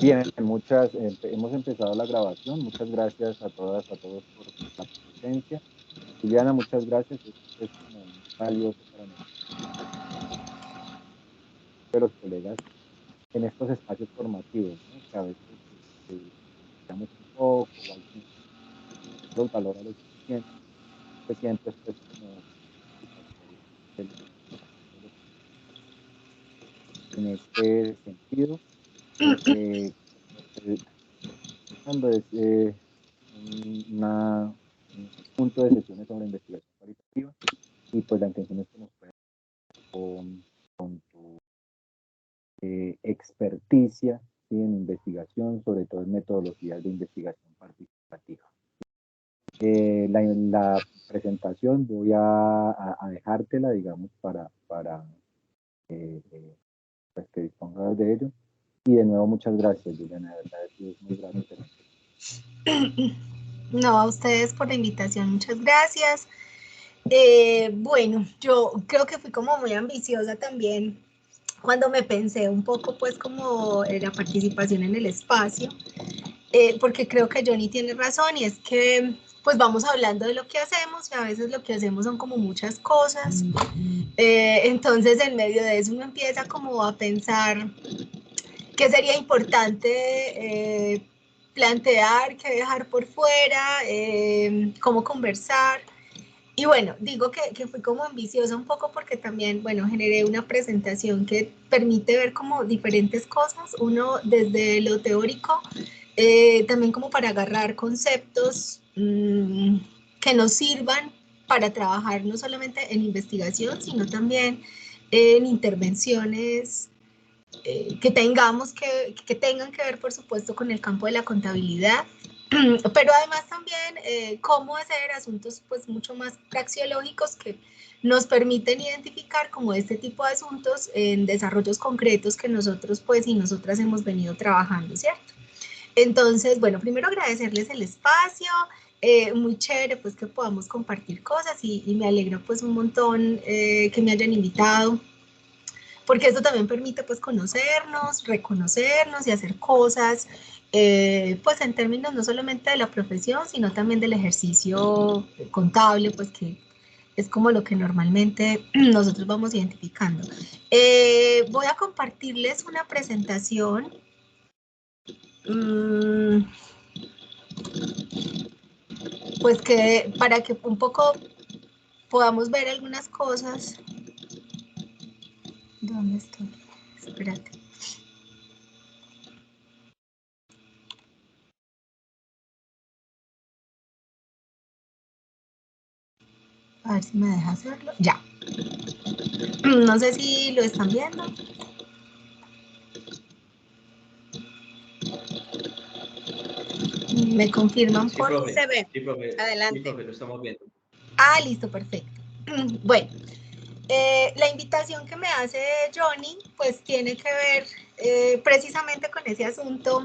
Bien, hemos empezado la grabación. Muchas gracias a todas, a todos por la presencia. Juliana, muchas gracias. Es como muy valioso para nosotros, de los colegas en estos espacios formativos, ¿no? Que a veces digamos un poco, o algunos los valora lo suficiente. Se siente pues como satisfactorio todo lo que en este sentido. Eh, Cuando es un punto de sesiones sobre investigación cualitativa y pues la intención es que nos puedas con tu experticia, ¿sí? En investigación, sobre todo en metodologías de investigación participativa. La presentación voy a dejártela, digamos, para pues que dispongas de ello. Y de nuevo, muchas gracias, Juliana, de verdad es muy grato tenerte. No, a ustedes por la invitación, muchas gracias. Bueno, yo creo que fui como muy ambiciosa también cuando me pensé un poco pues como la participación en el espacio, porque creo que Johnny tiene razón y es que pues vamos hablando de lo que hacemos y a veces lo que hacemos son como muchas cosas, entonces en medio de eso uno empieza como a pensar qué sería importante plantear, qué dejar por fuera, cómo conversar. Y bueno, digo que fui como ambiciosa un poco porque también, bueno, generé una presentación que permite ver como diferentes cosas, uno desde lo teórico, también como para agarrar conceptos que nos sirvan para trabajar no solamente en investigación, sino también en intervenciones que tengamos que tengan que ver, por supuesto, con el campo de la contabilidad, pero además también cómo hacer asuntos pues mucho más praxeológicos que nos permiten identificar como este tipo de asuntos en desarrollos concretos que nosotros pues y nosotras hemos venido trabajando, ¿cierto? Entonces, bueno, primero agradecerles el espacio, muy chévere pues que podamos compartir cosas y me alegro pues un montón que me hayan invitado, porque eso también permite pues conocernos, reconocernos y hacer cosas, pues en términos no solamente de la profesión, sino también del ejercicio contable, pues que es como lo que normalmente nosotros vamos identificando. Voy a compartirles una presentación. Pues que para que un poco podamos ver algunas cosas. ¿Dónde estoy? Espérate. A ver si me deja hacerlo. Ya. No sé si lo están viendo. Me confirman por... Sí, Se ve. sí, profe. Adelante. Sí, profe, lo estamos viendo. Ah, listo, perfecto. Bueno, la invitación que me hace Johnny, pues tiene que ver precisamente con ese asunto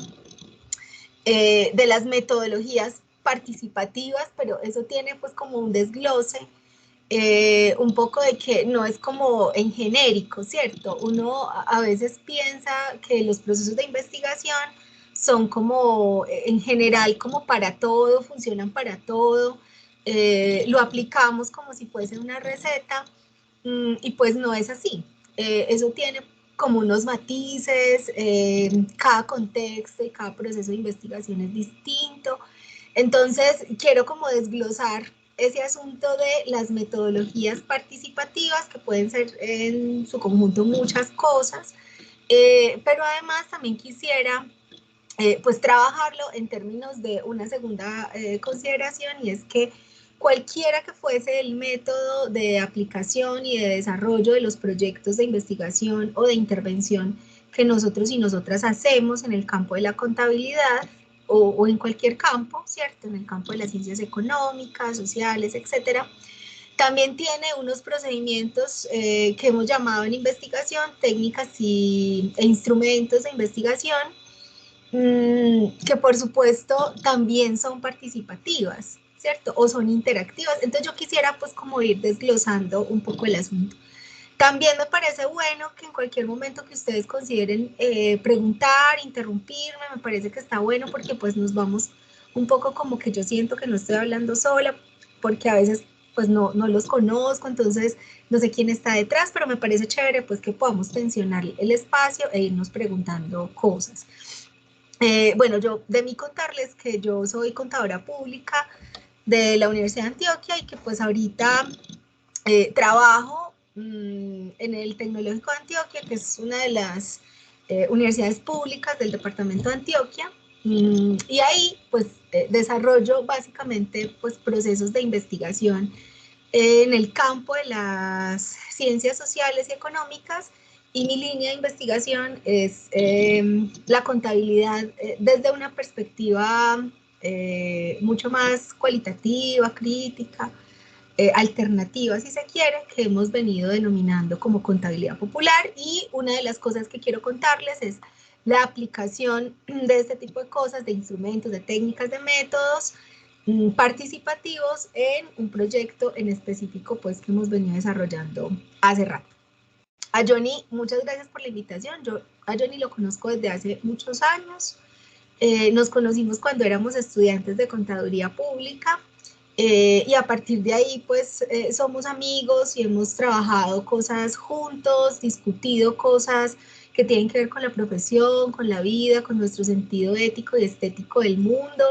de las metodologías participativas, pero eso tiene pues como un desglose, un poco de que no es como en genérico, ¿cierto? Uno a veces piensa que los procesos de investigación son como en general como para todo, funcionan para todo, lo aplicamos como si fuese una receta y pues no es así. Eso tiene como unos matices, cada contexto y cada proceso de investigación es distinto. Entonces, quiero como desglosar ese asunto de las metodologías participativas, que pueden ser en su conjunto muchas cosas, pero además también quisiera pues trabajarlo en términos de una segunda consideración, y es que cualquiera que fuese el método de aplicación y de desarrollo de los proyectos de investigación o de intervención que nosotros y nosotras hacemos en el campo de la contabilidad o en cualquier campo, ¿cierto? En el campo de las ciencias económicas, sociales, etcétera, también tiene unos procedimientos que hemos llamado en investigación técnicas e instrumentos de investigación, que por supuesto también son participativas, ¿cierto? O son interactivas. Entonces yo quisiera pues como ir desglosando un poco el asunto. También me parece bueno que en cualquier momento que ustedes consideren preguntar, interrumpirme, me parece que está bueno porque pues nos vamos un poco como que yo siento que no estoy hablando sola, porque a veces pues no los conozco, entonces no sé quién está detrás, pero me parece chévere pues que podamos tensionar el espacio e irnos preguntando cosas. Bueno, yo de mí contarles que yo soy contadora pública de la Universidad de Antioquia y que pues ahorita trabajo en el Tecnológico de Antioquia, que es una de las universidades públicas del departamento de Antioquia, y ahí pues desarrollo básicamente pues procesos de investigación en el campo de las ciencias sociales y económicas, y mi línea de investigación es la contabilidad desde una perspectiva mucho más cualitativa, crítica, alternativa, si se quiere, que hemos venido denominando como contabilidad popular. Y una de las cosas que quiero contarles es la aplicación de este tipo de cosas, de instrumentos, de técnicas, de métodos participativos en un proyecto en específico pues que hemos venido desarrollando hace rato. A Johnny, muchas gracias por la invitación. Yo a Johnny lo conozco desde hace muchos años. Nos conocimos cuando éramos estudiantes de contaduría pública. Y a partir de ahí, pues, somos amigos y hemos trabajado cosas juntos, discutido cosas que tienen que ver con la profesión, con la vida, con nuestro sentido ético y estético del mundo,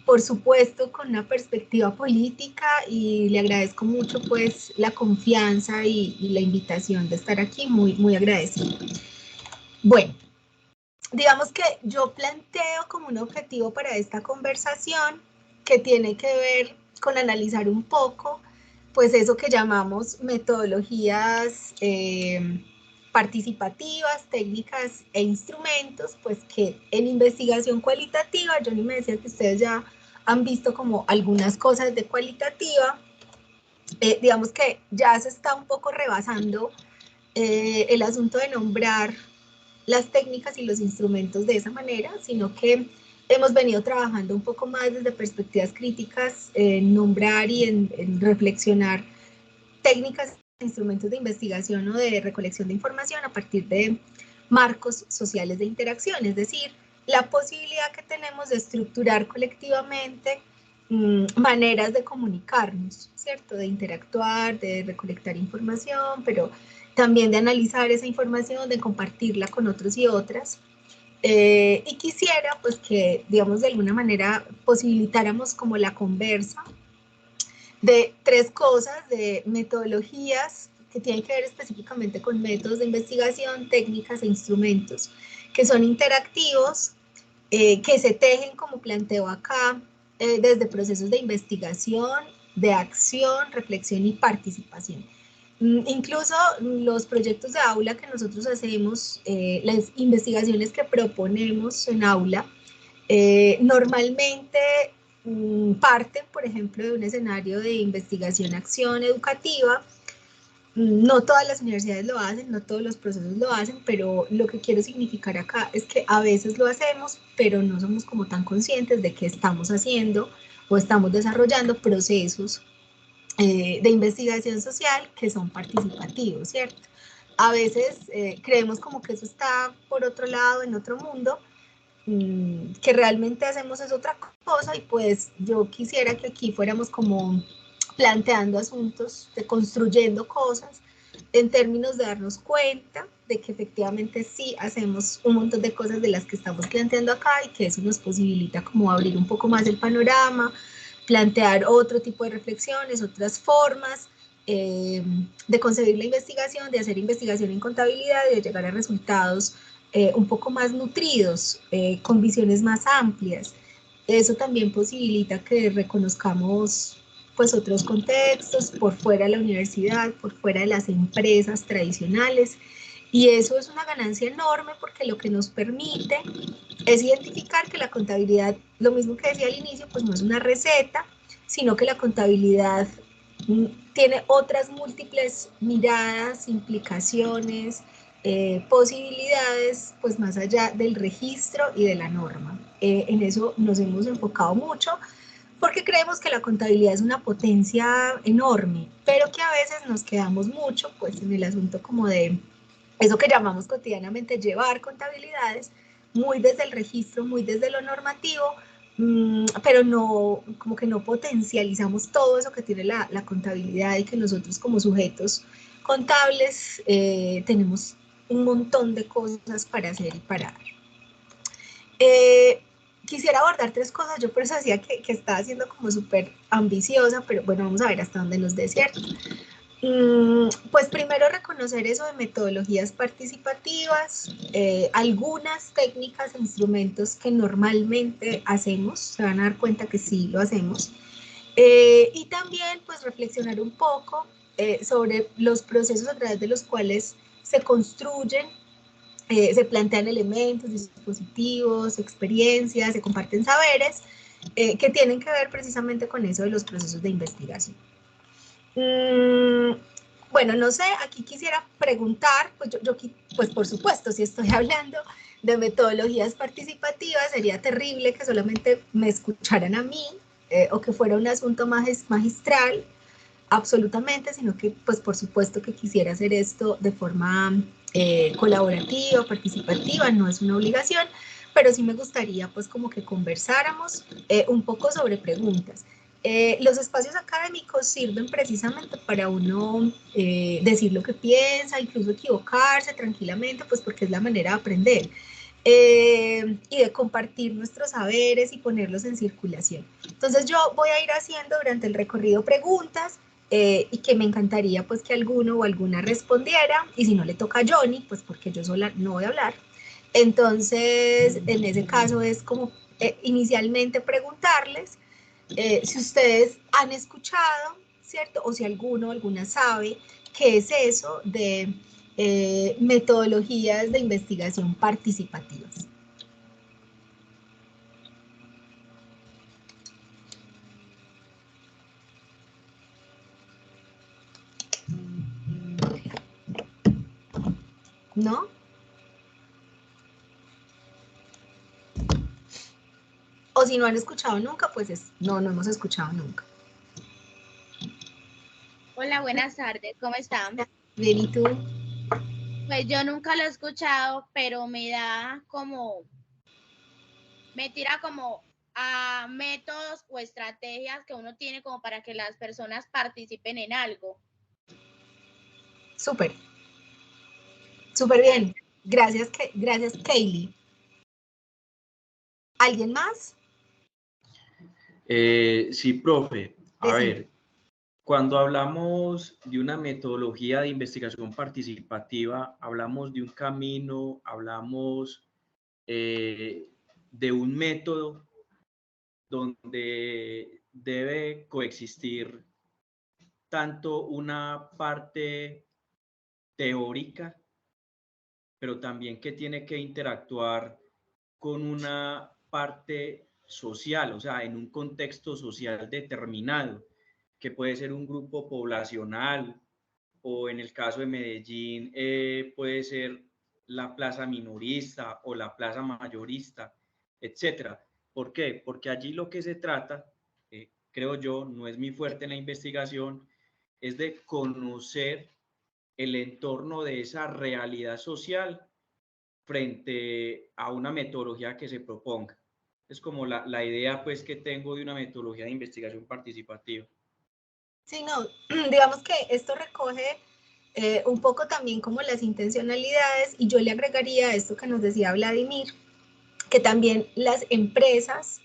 por supuesto, con una perspectiva política, y le agradezco mucho, pues, la confianza y la invitación de estar aquí, muy, muy agradecida. Bueno, digamos que yo planteo como un objetivo para esta conversación que tiene que ver con analizar un poco, pues eso que llamamos metodologías participativas, técnicas e instrumentos, pues que en investigación cualitativa, Johnny me decía que ustedes ya han visto como algunas cosas de cualitativa, digamos que ya se está un poco rebasando el asunto de nombrar las técnicas y los instrumentos de esa manera, sino que hemos venido trabajando un poco más desde perspectivas críticas en nombrar y en reflexionar técnicas e instrumentos de investigación o de recolección de información a partir de marcos sociales de interacción, es decir, la posibilidad que tenemos de estructurar colectivamente maneras de comunicarnos, ¿cierto? De interactuar, de recolectar información, pero también de analizar esa información, de compartirla con otros y otras. Y quisiera, pues, que, digamos, de alguna manera posibilitáramos como la conversa de tres cosas, de metodologías que tienen que ver específicamente con métodos de investigación, técnicas e instrumentos que son interactivos, que se tejen, como planteo acá, desde procesos de investigación, de acción, reflexión y participación. Incluso los proyectos de aula que nosotros hacemos, las investigaciones que proponemos en aula, normalmente parten, por ejemplo, de un escenario de investigación-acción educativa. No todas las universidades lo hacen, no todos los procesos lo hacen, pero lo que quiero significar acá es que a veces lo hacemos, pero no somos como tan conscientes de que estamos haciendo o estamos desarrollando procesos de investigación social que son participativos, ¿cierto? A veces creemos como que eso está por otro lado, en otro mundo, que realmente hacemos es otra cosa, y pues yo quisiera que aquí fuéramos como planteando asuntos, de construyendo cosas, en términos de darnos cuenta de que efectivamente sí hacemos un montón de cosas de las que estamos planteando acá, y que eso nos posibilita como abrir un poco más el panorama, plantear otro tipo de reflexiones, otras formas de concebir la investigación, de hacer investigación en contabilidad y de llegar a resultados un poco más nutridos, con visiones más amplias. Eso también posibilita que reconozcamos pues otros contextos por fuera de la universidad, por fuera de las empresas tradicionales, y eso es una ganancia enorme porque lo que nos permite es identificar que la contabilidad, lo mismo que decía al inicio, pues no es una receta, sino que la contabilidad tiene otras múltiples miradas, implicaciones, posibilidades, pues más allá del registro y de la norma. En eso nos hemos enfocado mucho, porque creemos que la contabilidad es una potencia enorme, pero que a veces nos quedamos mucho pues en el asunto como de eso que llamamos cotidianamente llevar contabilidades, muy desde el registro, muy desde lo normativo, pero no, como que no potencializamos todo eso que tiene la contabilidad y que nosotros como sujetos contables tenemos un montón de cosas para hacer y para dar. Quisiera abordar tres cosas, yo por eso decía que estaba siendo como súper ambiciosa, pero bueno, vamos a ver hasta dónde nos dé, ¿cierto? Pues primero reconocer eso de metodologías participativas, algunas técnicas e instrumentos que normalmente hacemos, se van a dar cuenta que sí lo hacemos, y también pues reflexionar un poco sobre los procesos a través de los cuales se construyen, se plantean elementos, dispositivos, experiencias, se comparten saberes que tienen que ver precisamente con eso de los procesos de investigación. Bueno, no sé, aquí quisiera preguntar, pues pues por supuesto, si estoy hablando de metodologías participativas, sería terrible que solamente me escucharan a mí o que fuera un asunto magistral, absolutamente, sino que pues por supuesto que quisiera hacer esto de forma colaborativa, participativa, no es una obligación, pero sí me gustaría pues como que conversáramos un poco sobre preguntas. Los espacios académicos sirven precisamente para uno decir lo que piensa, incluso equivocarse tranquilamente, pues porque es la manera de aprender y de compartir nuestros saberes y ponerlos en circulación. Entonces yo voy a ir haciendo durante el recorrido preguntas y que me encantaría pues que alguno o alguna respondiera, y si no le toca a Johnny, pues porque yo sola no voy a hablar. Entonces, en ese caso es como inicialmente preguntarles si ustedes han escuchado, ¿cierto? O si alguno o alguna sabe qué es eso de metodologías de investigación participativas. ¿No? O si no han escuchado nunca, pues no hemos escuchado nunca. Hola, buenas tardes, ¿cómo están? Bien, ¿y tú? Pues yo nunca lo he escuchado, pero me tira como a métodos o estrategias que uno tiene como para que las personas participen en algo. Súper. Súper bien. Gracias, Kaylee. ¿Alguien más? Sí, profe. A Decime. ver, cuando hablamos de una metodología de investigación participativa, hablamos de un camino, hablamos de un método donde debe coexistir tanto una parte teórica, pero también que tiene que interactuar con una parte social, o sea, en un contexto social determinado, que puede ser un grupo poblacional o en el caso de Medellín puede ser la plaza minorista o la plaza mayorista, etcétera. ¿Por qué? Porque allí lo que se trata, creo yo, no es mi fuerte en la investigación, es de conocer el entorno de esa realidad social frente a una metodología que se proponga. Es como la idea pues que tengo de una metodología de investigación participativa. Sí, no, digamos que esto recoge un poco también como las intencionalidades, y yo le agregaría esto que nos decía Vladimir, que también las empresas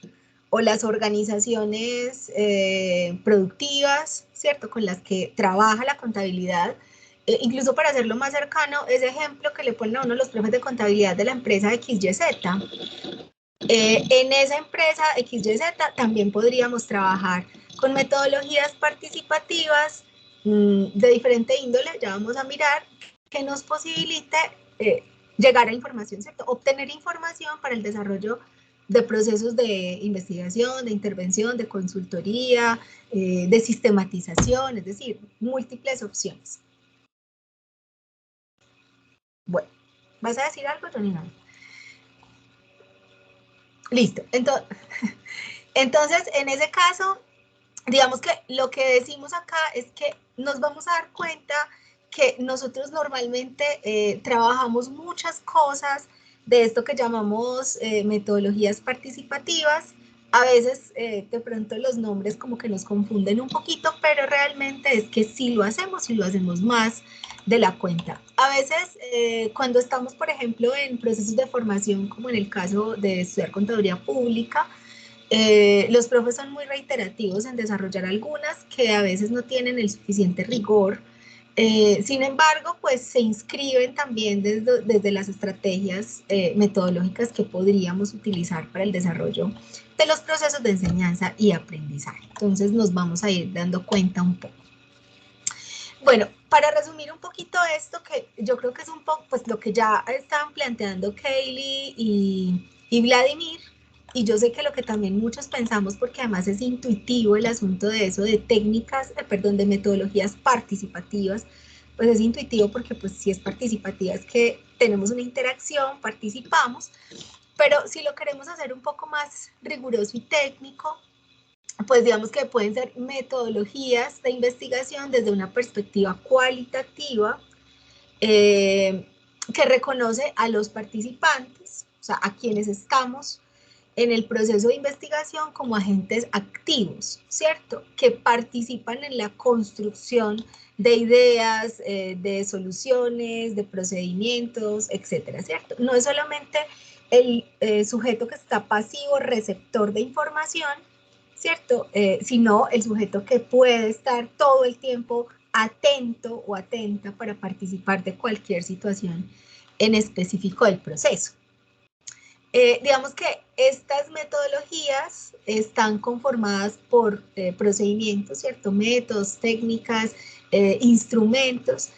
o las organizaciones productivas, ¿cierto?, con las que trabaja la contabilidad, incluso para hacerlo más cercano, ese ejemplo que le ponen a uno los profes de contabilidad de la empresa XYZ. En esa empresa XYZ también podríamos trabajar con metodologías participativas de diferente índole, ya vamos a mirar, que nos posibilite llegar a información, ¿cierto? Obtener información para el desarrollo de procesos de investigación, de intervención, de consultoría, de sistematización, es decir, múltiples opciones. Bueno, ¿vas a decir algo, Johnny? Listo, entonces, Entonces, en ese caso, digamos que lo que decimos acá es que nos vamos a dar cuenta que nosotros normalmente trabajamos muchas cosas de esto que llamamos metodologías participativas. A veces de pronto los nombres como que nos confunden un poquito, pero realmente es que sí lo hacemos más de la cuenta. A veces cuando estamos, por ejemplo, en procesos de formación, como en el caso de estudiar contaduría pública, los profes son muy reiterativos en desarrollar algunas que a veces no tienen el suficiente rigor. Sin embargo, pues se inscriben también desde las estrategias metodológicas que podríamos utilizar para el desarrollo de los procesos de enseñanza y aprendizaje. Entonces nos vamos a ir dando cuenta un poco. Bueno, para resumir un poquito esto, que yo creo que es un poco pues lo que ya estaban planteando Kaylee y Vladimir, y yo sé que lo que también muchos pensamos, porque además es intuitivo el asunto de eso, de técnicas, de metodologías participativas, pues es intuitivo porque pues si es participativa es que tenemos una interacción, participamos, pero si lo queremos hacer un poco más riguroso y técnico, pues digamos que pueden ser metodologías de investigación desde una perspectiva cualitativa que reconoce a los participantes, o sea, a quienes estamos en el proceso de investigación como agentes activos, ¿cierto? Que participan en la construcción de ideas, de soluciones, de procedimientos, etcétera, ¿cierto? No es solamente el sujeto que está pasivo, receptor de información, ¿cierto? Sino el sujeto que puede estar todo el tiempo atento o atenta para participar de cualquier situación en específico del proceso. Digamos que estas metodologías están conformadas por procedimientos, ¿cierto? Métodos, técnicas, instrumentos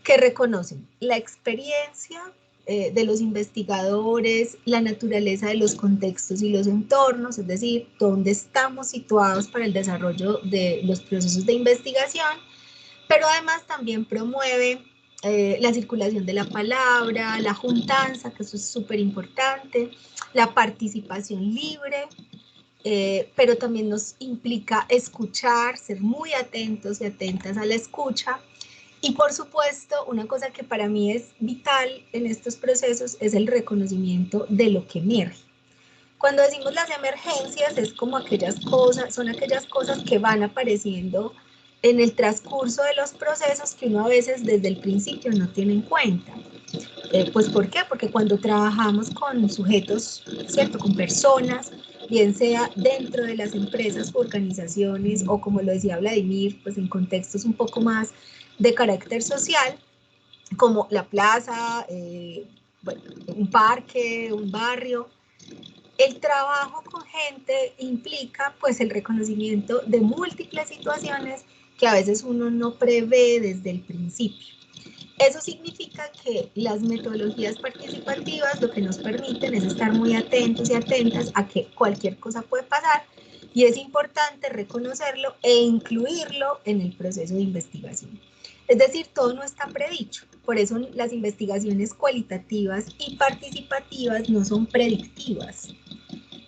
que reconocen la experiencia de los investigadores, la naturaleza de los contextos y los entornos, es decir, dónde estamos situados para el desarrollo de los procesos de investigación, pero además también promueve la circulación de la palabra, la juntanza, que eso es súper importante, la participación libre, pero también nos implica escuchar, ser muy atentos y atentas a la escucha. Y por supuesto, una cosa que para mí es vital en estos procesos es el reconocimiento de lo que emerge. Cuando decimos las emergencias es como aquellas cosas, son aquellas cosas que van apareciendo en el transcurso de los procesos que uno a veces desde el principio no tiene en cuenta. Pues ¿por qué? Porque cuando trabajamos con sujetos, ¿cierto? Con personas, bien sea dentro de las empresas, organizaciones o como lo decía Vladimir, pues en contextos un poco más de carácter social, como la plaza, bueno, un parque, un barrio. El trabajo con gente implica pues el reconocimiento de múltiples situaciones que a veces uno no prevé desde el principio. Eso significa que las metodologías participativas lo que nos permiten es estar muy atentos y atentas a que cualquier cosa puede pasar y es importante reconocerlo e incluirlo en el proceso de investigación. Es decir, todo no está predicho, por eso las investigaciones cualitativas y participativas no son predictivas.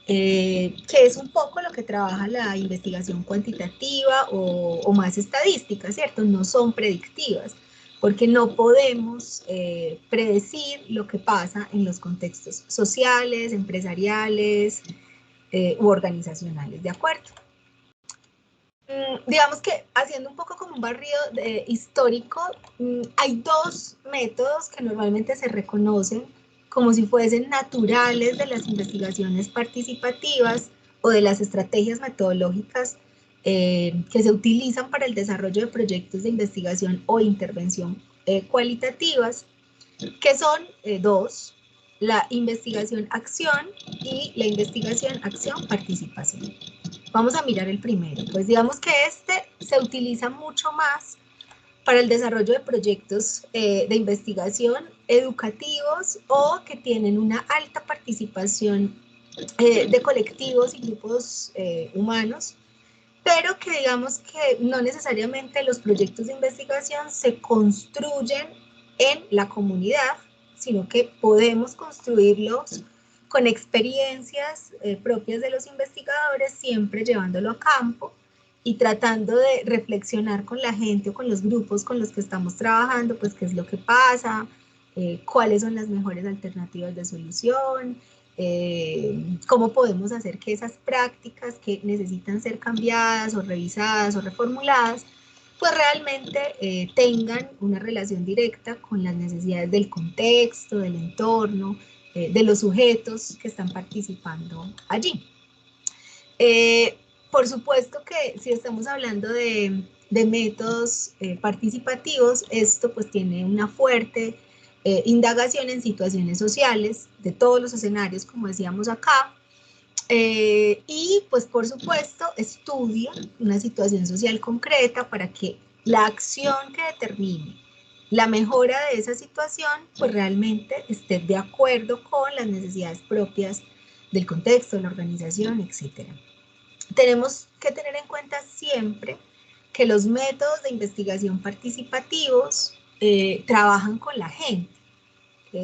Que es un poco lo que trabaja la investigación cuantitativa o más estadística, ¿cierto? No son predictivas, porque no podemos predecir lo que pasa en los contextos sociales, empresariales u organizacionales, ¿de acuerdo? Digamos que haciendo un poco como un barrido histórico, hay dos métodos que normalmente se reconocen como si fuesen naturales de las investigaciones participativas o de las estrategias metodológicas que se utilizan para el desarrollo de proyectos de investigación o intervención cualitativas, que son dos: la investigación-acción y la investigación-acción-participación. Vamos a mirar el primero. Pues digamos que este se utiliza mucho más para el desarrollo de proyectos de investigación educativos o que tienen una alta participación de colectivos y grupos humanos, pero que digamos que no necesariamente los proyectos de investigación se construyen en la comunidad, sino que podemos construirlos con experiencias propias de los investigadores, siempre llevándolo a campo y tratando de reflexionar con la gente o con los grupos con los que estamos trabajando, pues qué es lo que pasa, cuáles son las mejores alternativas de solución, cómo podemos hacer que esas prácticas que necesitan ser cambiadas o revisadas o reformuladas, pues realmente tengan una relación directa con las necesidades del contexto, del entorno, de los sujetos que están participando allí. Por supuesto que si estamos hablando de métodos participativos, esto pues tiene una fuerte indagación en situaciones sociales de todos los escenarios, como decíamos acá, y pues por supuesto estudia una situación social concreta para que la acción que determine la mejora de esa situación pues realmente esté de acuerdo con las necesidades propias del contexto, de la organización, etc. Tenemos que tener en cuenta siempre que los métodos de investigación participativos trabajan con la gente.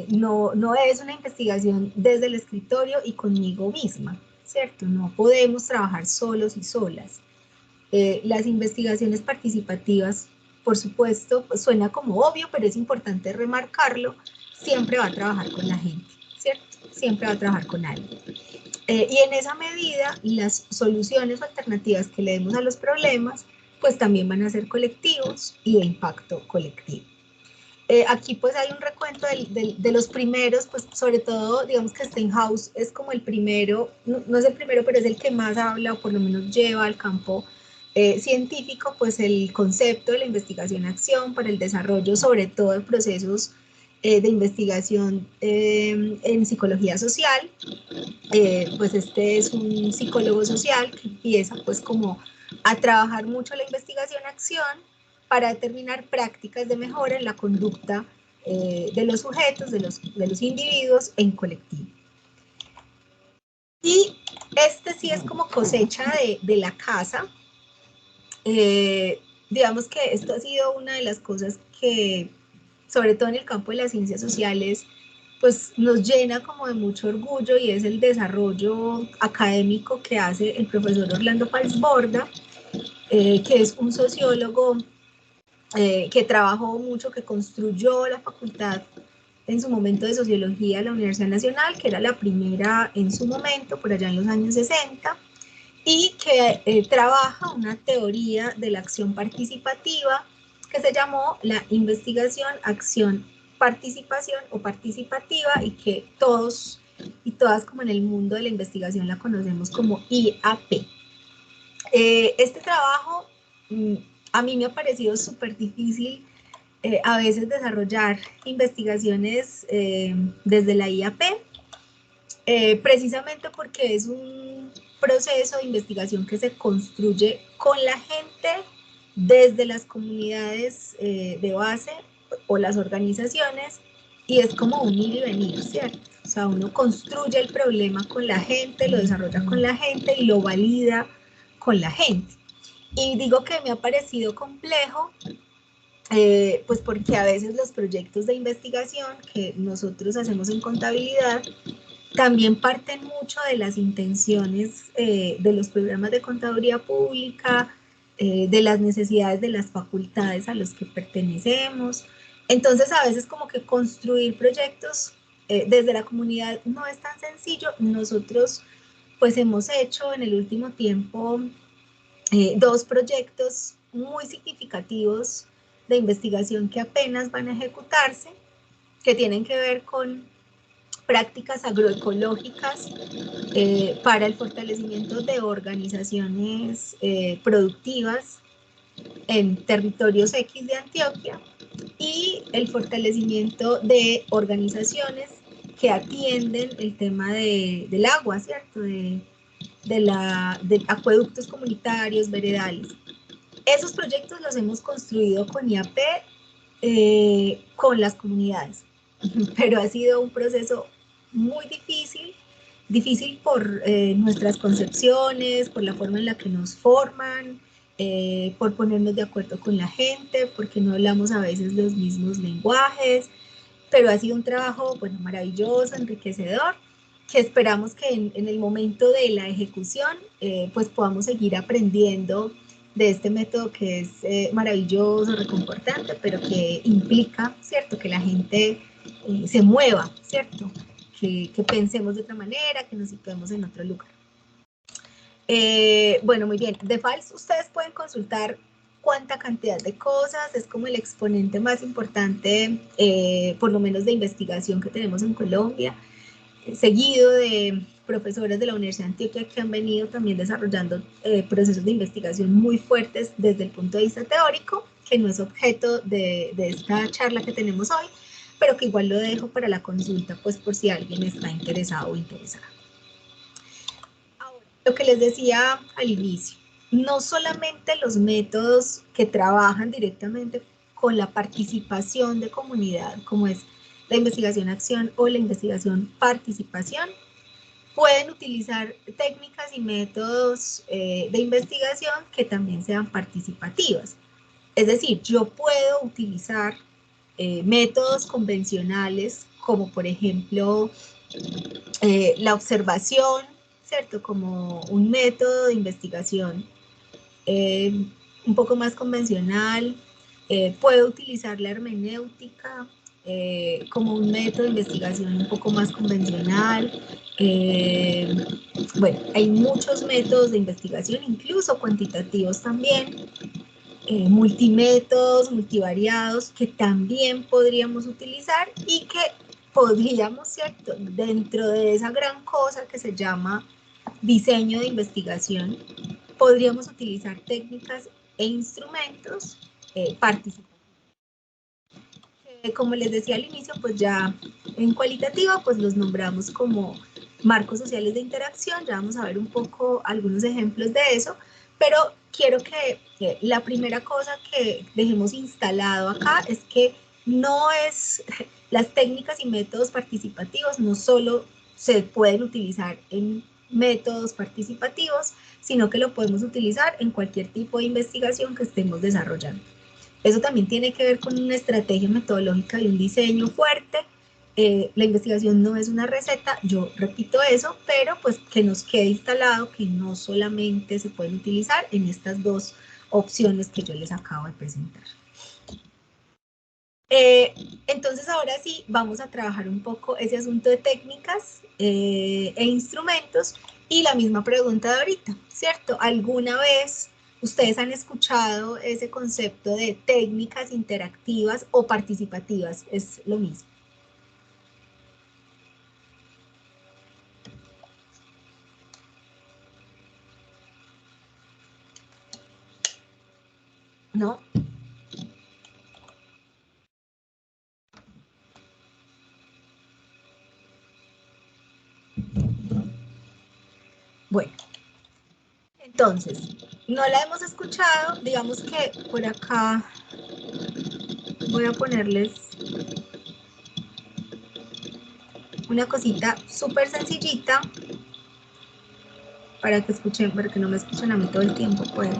No es una investigación desde el escritorio y conmigo misma, ¿cierto? No podemos trabajar solos y solas. Las investigaciones participativas, por supuesto, pues suena como obvio, pero es importante remarcarlo, siempre va a trabajar con la gente, ¿cierto? Siempre va a trabajar con alguien. Y en esa medida, las soluciones o alternativas que le demos a los problemas, pues también van a ser colectivos y de impacto colectivo. Aquí pues hay un recuento de los primeros, pues sobre todo digamos que Steinhaus es como el primero, no es el primero, pero es el que más habla o por lo menos lleva al campo científico pues el concepto de la investigación-acción para el desarrollo sobre todo de procesos de investigación en psicología social. Pues este es un psicólogo social que empieza pues como a trabajar mucho la investigación-acción para determinar prácticas de mejora en la conducta de los sujetos, de los individuos en colectivo. Y este sí es como cosecha de la casa. Digamos que esto ha sido una de las cosas que, sobre todo en el campo de las ciencias sociales, pues nos llena como de mucho orgullo y es el desarrollo académico que hace el profesor Orlando Falsborda, que es un sociólogo que trabajó mucho, que construyó la facultad en su momento de Sociología de la Universidad Nacional, que era la primera en su momento, por allá en los años 60, y que trabaja una teoría de la acción participativa que se llamó la investigación, acción, participación o participativa, y que todos y todas como en el mundo de la investigación la conocemos como IAP. Este trabajo a mí me ha parecido súper difícil a veces desarrollar investigaciones desde la IAP, precisamente porque es un proceso de investigación que se construye con la gente desde las comunidades de base o las organizaciones, y es como un ir y venir, ¿cierto? O sea, uno construye el problema con la gente, lo desarrolla con la gente y lo valida con la gente. Y digo que me ha parecido complejo, pues porque a veces los proyectos de investigación que nosotros hacemos en contabilidad también parten mucho de las intenciones de los programas de contaduría pública, de las necesidades de las facultades a los que pertenecemos. Entonces a veces como que construir proyectos desde la comunidad no es tan sencillo. Nosotros pues hemos hecho en el último tiempo 2 proyectos muy significativos de investigación que apenas van a ejecutarse, que tienen que ver con prácticas agroecológicas para el fortalecimiento de organizaciones productivas en territorios X de Antioquia, y el fortalecimiento de organizaciones que atienden el tema del agua, ¿cierto? De acueductos comunitarios, veredales. Esos proyectos los hemos construido con IAP, con las comunidades, pero ha sido un proceso muy difícil por nuestras concepciones, por la forma en la que nos forman, por ponernos de acuerdo con la gente, porque no hablamos a veces los mismos lenguajes, pero ha sido un trabajo, bueno, maravilloso, enriquecedor, esperamos que en el momento de la ejecución pues podamos seguir aprendiendo de este método que es maravilloso, reconfortante, pero que implica, ¿cierto?, que la gente se mueva, ¿cierto?, que pensemos de otra manera, que nos situemos en otro lugar. Bueno, muy bien. De FALS ustedes pueden consultar cuánta cantidad de cosas, es como el exponente más importante, por lo menos de investigación que tenemos en Colombia, seguido de profesores de la Universidad de Antioquia que han venido también desarrollando procesos de investigación muy fuertes desde el punto de vista teórico, que no es objeto de esta charla que tenemos hoy, pero que igual lo dejo para la consulta, pues por si alguien está interesado o interesada. Ahora, lo que les decía al inicio, no solamente los métodos que trabajan directamente con la participación de comunidad, como es la investigación-acción o la investigación-participación, pueden utilizar técnicas y métodos de investigación que también sean participativas. Es decir, yo puedo utilizar métodos convencionales, como por ejemplo la observación, ¿cierto? Como un método de investigación un poco más convencional. Puedo utilizar la hermenéutica como un método de investigación un poco más convencional. Bueno, hay muchos métodos de investigación, incluso cuantitativos también, multimétodos, multivariados, que también podríamos utilizar y que podríamos, ¿cierto?, dentro de esa gran cosa que se llama diseño de investigación, podríamos utilizar técnicas e instrumentos participativos. Como les decía al inicio, pues ya en cualitativa, pues los nombramos como marcos sociales de interacción, ya vamos a ver un poco algunos ejemplos de eso, pero quiero que la primera cosa que dejemos instalado acá es que no es, las técnicas y métodos participativos no solo se pueden utilizar en métodos participativos, sino que lo podemos utilizar en cualquier tipo de investigación que estemos desarrollando. Eso también tiene que ver con una estrategia metodológica y un diseño fuerte. La investigación no es una receta, yo repito eso, pero pues que nos quede instalado que no solamente se pueden utilizar en estas dos opciones que yo les acabo de presentar. Entonces ahora sí vamos a trabajar un poco ese asunto de técnicas e instrumentos y la misma pregunta de ahorita, ¿cierto? ¿Alguna vez ustedes han escuchado ese concepto de técnicas interactivas o participativas? Es lo mismo. ¿No? Bueno, entonces, no la hemos escuchado, digamos que por acá voy a ponerles una cosita súper sencillita para que escuchen, para que no me escuchen a mí todo el tiempo, pues.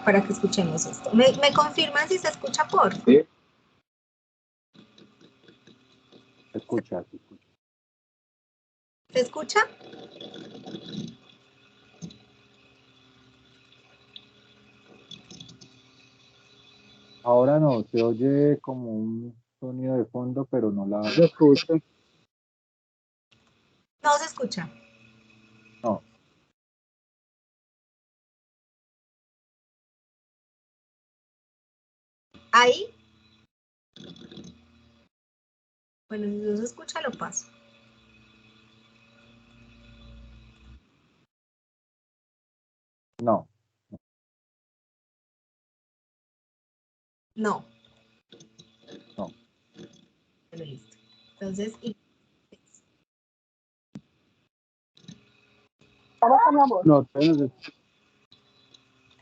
Para que escuchemos esto. ¿Me confirman si se escucha, por favor? Sí. Se escucha, se escucha. ¿Se escucha? Ahora no, se oye como un sonido de fondo, pero no la se escucha. No se escucha. No. ¿Ahí? Bueno, si no se escucha, lo paso. No. No. No. Bueno, listo. Entonces, No, entonces,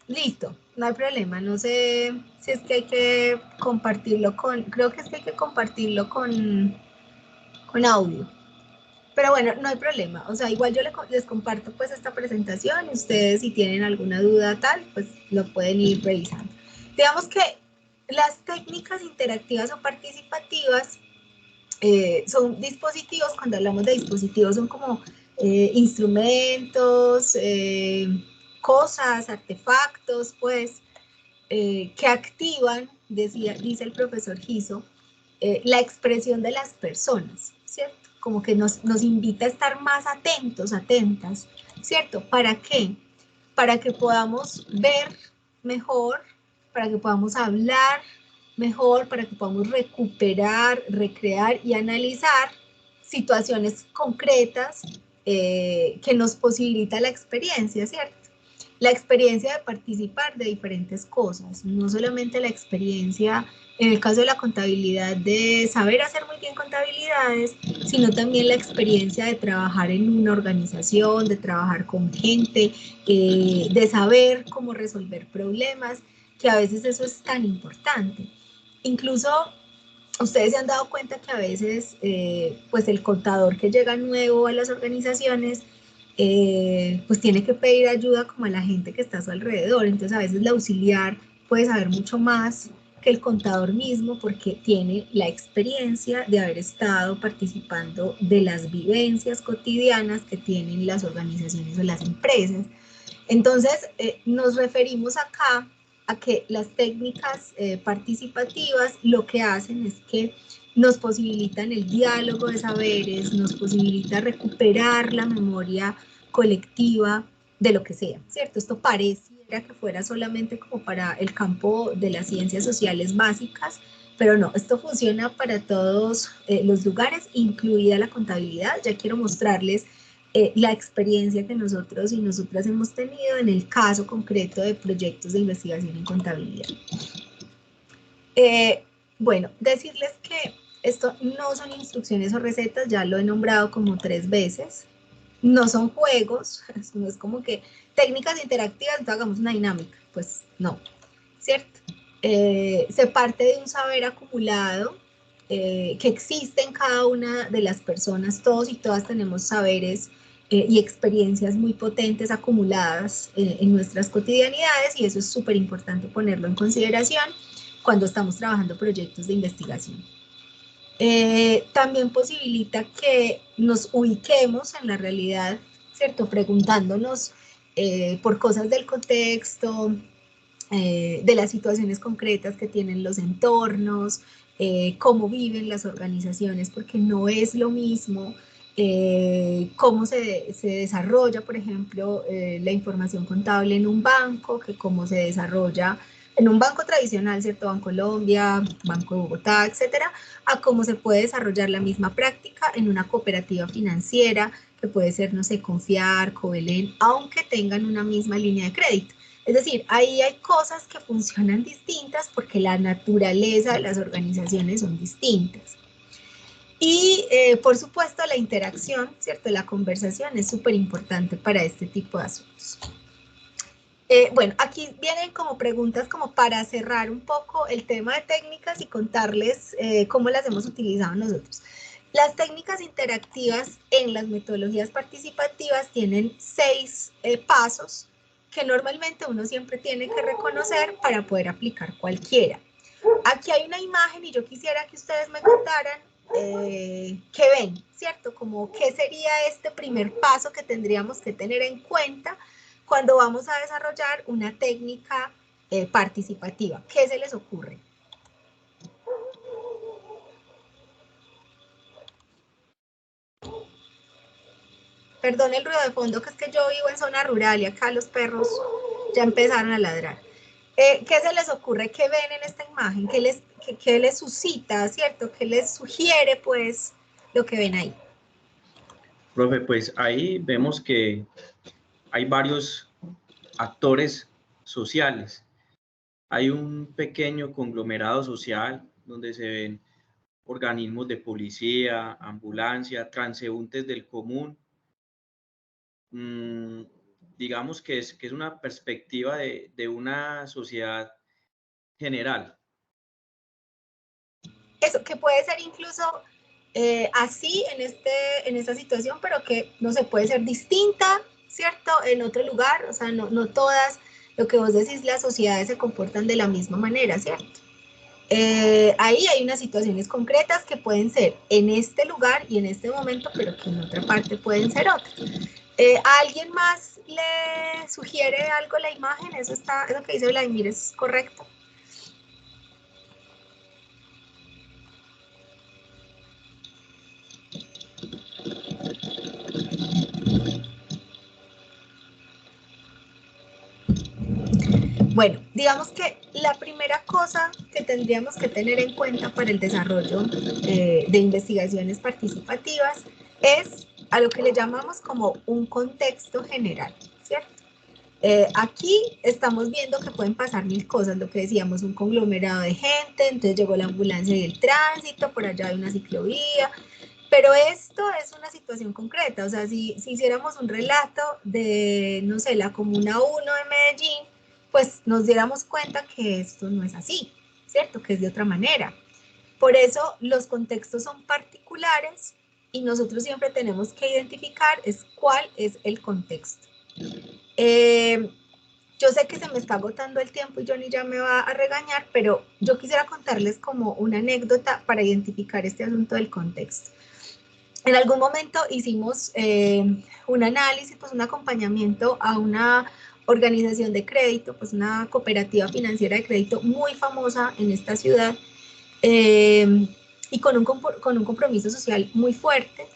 listo, no hay problema. No sé si es que hay que compartirlo con, creo que es que hay que compartirlo con audio. Pero bueno, no hay problema. O sea, igual yo les comparto pues esta presentación y ustedes si tienen alguna duda tal, pues lo pueden ir revisando. Digamos que las técnicas interactivas o participativas participativas son dispositivos. Cuando hablamos de dispositivos son como instrumentos, cosas, artefactos, pues, que activan, dice el profesor Giso, la expresión de las personas, ¿cierto? Como que nos invita a estar más atentos, atentas, ¿cierto? ¿Para qué? Para que podamos ver mejor, para que podamos hablar mejor, para que podamos recuperar, recrear y analizar situaciones concretas que nos posibilita la experiencia, ¿cierto? La experiencia de participar de diferentes cosas, no solamente la experiencia, en el caso de la contabilidad, de saber hacer muy bien contabilidades, sino también la experiencia de trabajar en una organización, de trabajar con gente, de saber cómo resolver problemas, que a veces eso es tan importante. Incluso ustedes se han dado cuenta que a veces pues el contador que llega nuevo a las organizaciones pues tiene que pedir ayuda como a la gente que está a su alrededor. Entonces a veces la auxiliar puede saber mucho más que el contador mismo porque tiene la experiencia de haber estado participando de las vivencias cotidianas que tienen las organizaciones o las empresas. Entonces nos referimos acá a que las técnicas participativas lo que hacen es que nos posibilitan el diálogo de saberes, nos posibilita recuperar la memoria colectiva de lo que sea, ¿cierto? Esto pareciera que fuera solamente como para el campo de las ciencias sociales básicas, pero no, esto funciona para todos los lugares, incluida la contabilidad. Ya quiero mostrarles la experiencia que nosotros y nosotras hemos tenido en el caso concreto de proyectos de investigación en contabilidad. Bueno, decirles que esto no son instrucciones o recetas, ya lo he nombrado como 3 veces, no son juegos, no es como que técnicas interactivas, entonces hagamos una dinámica, pues no, ¿cierto? Se parte de un saber acumulado que existe en cada una de las personas, todos y todas tenemos saberes y experiencias muy potentes acumuladas en nuestras cotidianidades, y eso es súper importante ponerlo en consideración cuando estamos trabajando proyectos de investigación. También posibilita que nos ubiquemos en la realidad, ¿cierto? Preguntándonos por cosas del contexto, de las situaciones concretas que tienen los entornos, cómo viven las organizaciones, porque no es lo mismo cómo se desarrolla, por ejemplo, la información contable en un banco, que cómo se desarrolla en un banco tradicional, ¿cierto? Bancolombia, Banco de Bogotá, etcétera, a cómo se puede desarrollar la misma práctica en una cooperativa financiera, que puede ser, no sé, Confiar, Covelén, aunque tengan una misma línea de crédito. Es decir, ahí hay cosas que funcionan distintas porque la naturaleza de las organizaciones son distintas. Y, por supuesto, la interacción, ¿cierto? La conversación es súper importante para este tipo de asuntos. Bueno, aquí vienen como preguntas como para cerrar un poco el tema de técnicas y contarles cómo las hemos utilizado nosotros. Las técnicas interactivas en las metodologías participativas tienen 6 pasos que normalmente uno siempre tiene que reconocer para poder aplicar cualquiera. Aquí hay una imagen y yo quisiera que ustedes me contaran qué ven, ¿cierto? Como qué sería este primer paso que tendríamos que tener en cuenta cuando vamos a desarrollar una técnica participativa. ¿Qué se les ocurre? Perdón el ruido de fondo, que es que yo vivo en zona rural y acá los perros ya empezaron a ladrar. ¿Qué se les ocurre? ¿Qué ven en esta imagen? ¿Qué les suscita, cierto? ¿Qué les sugiere, pues, lo que ven ahí? Profe, pues ahí vemos que hay varios actores sociales. Hay un pequeño conglomerado social donde se ven organismos de policía, ambulancia, transeúntes del común. Digamos que es una perspectiva de una sociedad general. Eso, que puede ser incluso así en esta situación, pero que no se puede ser distinta, ¿cierto? En otro lugar, o sea, no todas, lo que vos decís, las sociedades se comportan de la misma manera, ¿cierto? Ahí hay unas situaciones concretas que pueden ser en este lugar y en este momento, pero que en otra parte pueden ser otras. ¿A alguien más le sugiere algo la imagen? Eso que dice Vladimir es correcto. Bueno, digamos que la primera cosa que tendríamos que tener en cuenta para el desarrollo de investigaciones participativas es a lo que le llamamos como un contexto general, ¿cierto? Aquí estamos viendo que pueden pasar mil cosas, lo que decíamos, un conglomerado de gente, entonces llegó la ambulancia y el tránsito, por allá hay una ciclovía, pero esto es una situación concreta, o sea, si hiciéramos un relato de, no sé, la Comuna 1 de Medellín, pues nos diéramos cuenta que esto no es así, ¿cierto? Que es de otra manera. Por eso los contextos son particulares y nosotros siempre tenemos que identificar cuál es el contexto. Yo sé que se me está agotando el tiempo y Johnny ya me va a regañar, pero yo quisiera contarles como una anécdota para identificar este asunto del contexto. En algún momento hicimos un análisis, pues un acompañamiento a una organización de crédito, pues una cooperativa financiera de crédito muy famosa en esta ciudad, y con un compromiso social muy fuerte.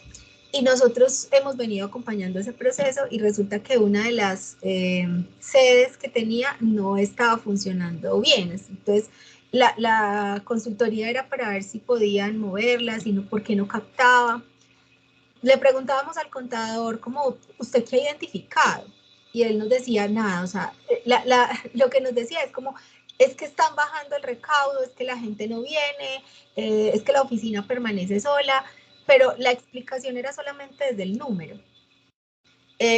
Y nosotros hemos venido acompañando ese proceso y resulta que una de las sedes que tenía no estaba funcionando bien. Entonces, la consultoría era para ver si podían moverla, sino por qué no captaba. Le preguntábamos al contador, como, ¿usted qué ha identificado? Y él nos decía nada, o sea, lo que nos decía es como, es que están bajando el recaudo, es que la gente no viene, es que la oficina permanece sola, pero la explicación era solamente desde el número.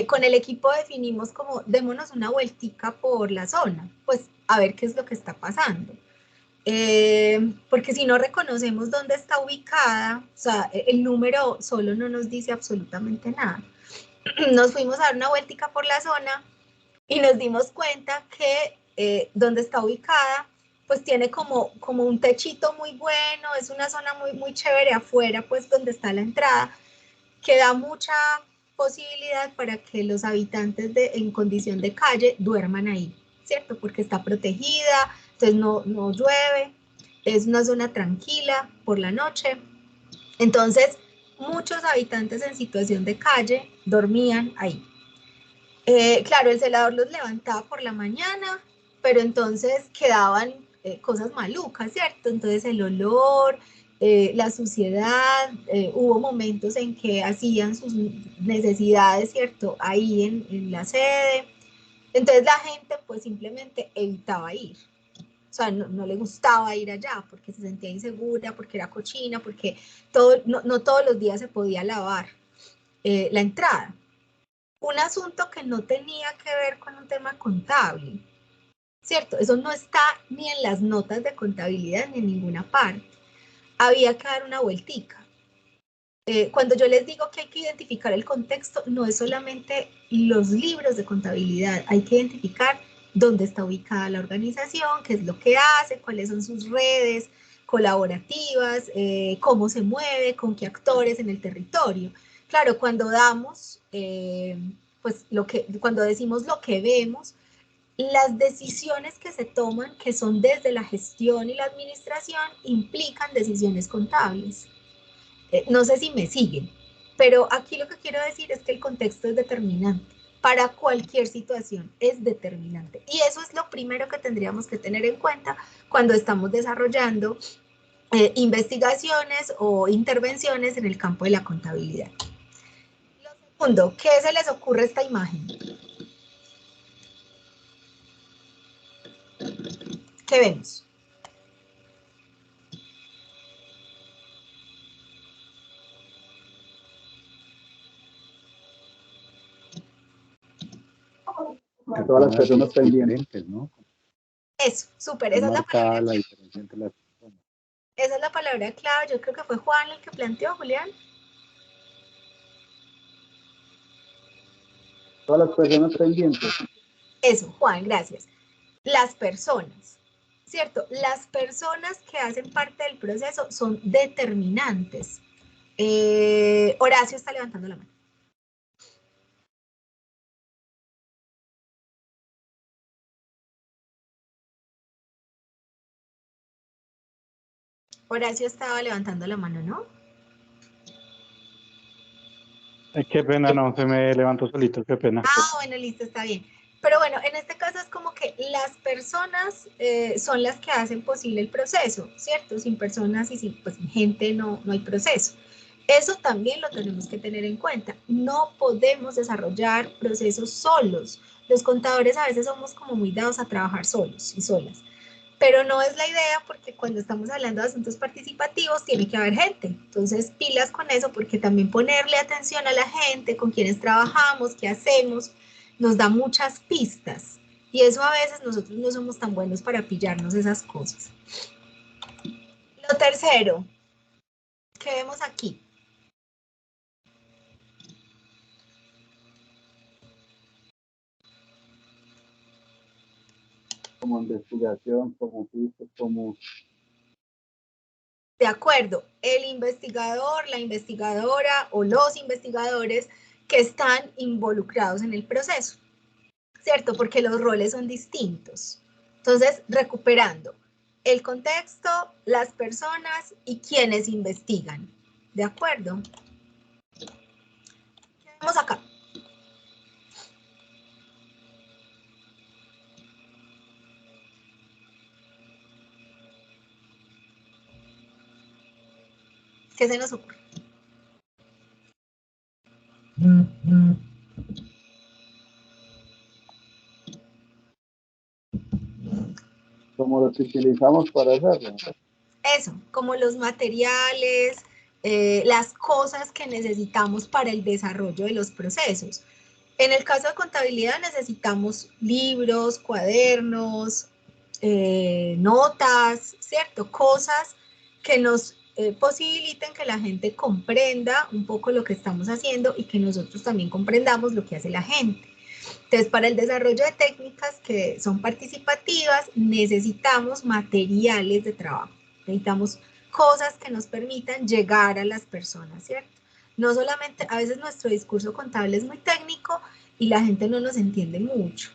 Con el equipo definimos como, démonos una vueltica por la zona, pues a ver qué es lo que está pasando. Porque si no reconocemos dónde está ubicada, o sea, el número solo no nos dice absolutamente nada. Nos fuimos a dar una vueltica por la zona y nos dimos cuenta que donde está ubicada, pues tiene como un techito muy bueno, es una zona muy chévere afuera, pues donde está la entrada, que da mucha posibilidad para que los habitantes en condición de calle duerman ahí, ¿cierto? Porque está protegida, entonces no llueve, es una zona tranquila por la noche. Entonces, muchos habitantes en situación de calle dormían ahí. Claro, el celador los levantaba por la mañana, pero entonces quedaban cosas malucas, ¿cierto? Entonces el olor, la suciedad, hubo momentos en que hacían sus necesidades, ¿cierto? Ahí en la sede. Entonces la gente pues simplemente evitaba ir. O sea, no le gustaba ir allá porque se sentía insegura, porque era cochina, porque no todos los días se podía lavar la entrada. Un asunto que no tenía que ver con un tema contable, ¿cierto? Eso no está ni en las notas de contabilidad ni en ninguna parte. Había que dar una vueltica. Cuando yo les digo que hay que identificar el contexto, no es solamente los libros de contabilidad, hay que identificar dónde está ubicada la organización, qué es lo que hace, cuáles son sus redes colaborativas, cómo se mueve, con qué actores en el territorio. Claro, cuando damos, pues cuando decimos lo que vemos, las decisiones que se toman, que son desde la gestión y la administración, implican decisiones contables. No sé si me siguen, pero aquí lo que quiero decir es que el contexto es determinante. Para cualquier situación es determinante. Y eso es lo primero que tendríamos que tener en cuenta cuando estamos desarrollando investigaciones o intervenciones en el campo de la contabilidad. Lo segundo, ¿qué se les ocurre a esta imagen? ¿Qué vemos? Que todas las personas pendientes, ¿no? Eso, súper, esa es la palabra. La diferencia entre las personas. Esa es la palabra clave, yo creo que fue Juan el que planteó, Julián. Todas las personas pendientes. Eso, Juan, gracias. Las personas, ¿cierto? Las personas que hacen parte del proceso son determinantes. Horacio está levantando la mano. Horacio estaba levantando la mano, ¿no? Qué pena, no, se me levantó solito, qué pena. Ah, bueno, listo, está bien. Pero bueno, en este caso es como que las personas son las que hacen posible el proceso, ¿cierto? Sin personas y sin pues, gente no hay proceso. Eso también lo tenemos que tener en cuenta. No podemos desarrollar procesos solos. Los contadores a veces somos como muy dados a trabajar solos y solas. Pero no es la idea porque cuando estamos hablando de asuntos participativos tiene que haber gente. Entonces, pilas con eso porque también ponerle atención a la gente, con quienes trabajamos, qué hacemos, nos da muchas pistas. Y eso a veces nosotros no somos tan buenos para pillarnos esas cosas. Lo tercero, ¿qué vemos aquí? Como investigación, como pistas, como... De acuerdo, el investigador, la investigadora o los investigadores que están involucrados en el proceso, ¿cierto? Porque los roles son distintos. Entonces, recuperando el contexto, las personas y quienes investigan, ¿de acuerdo? ¿Qué vemos acá? ¿Qué se nos ocurre? Como los que utilizamos para hacerlo. Eso, como los materiales, las cosas que necesitamos para el desarrollo de los procesos. En el caso de contabilidad necesitamos libros, cuadernos, notas, ¿cierto? Cosas que nos posibiliten que la gente comprenda un poco lo que estamos haciendo y que nosotros también comprendamos lo que hace la gente. Entonces, para el desarrollo de técnicas que son participativas, necesitamos materiales de trabajo, necesitamos cosas que nos permitan llegar a las personas, ¿cierto? No solamente, a veces nuestro discurso contable es muy técnico y la gente no nos entiende mucho.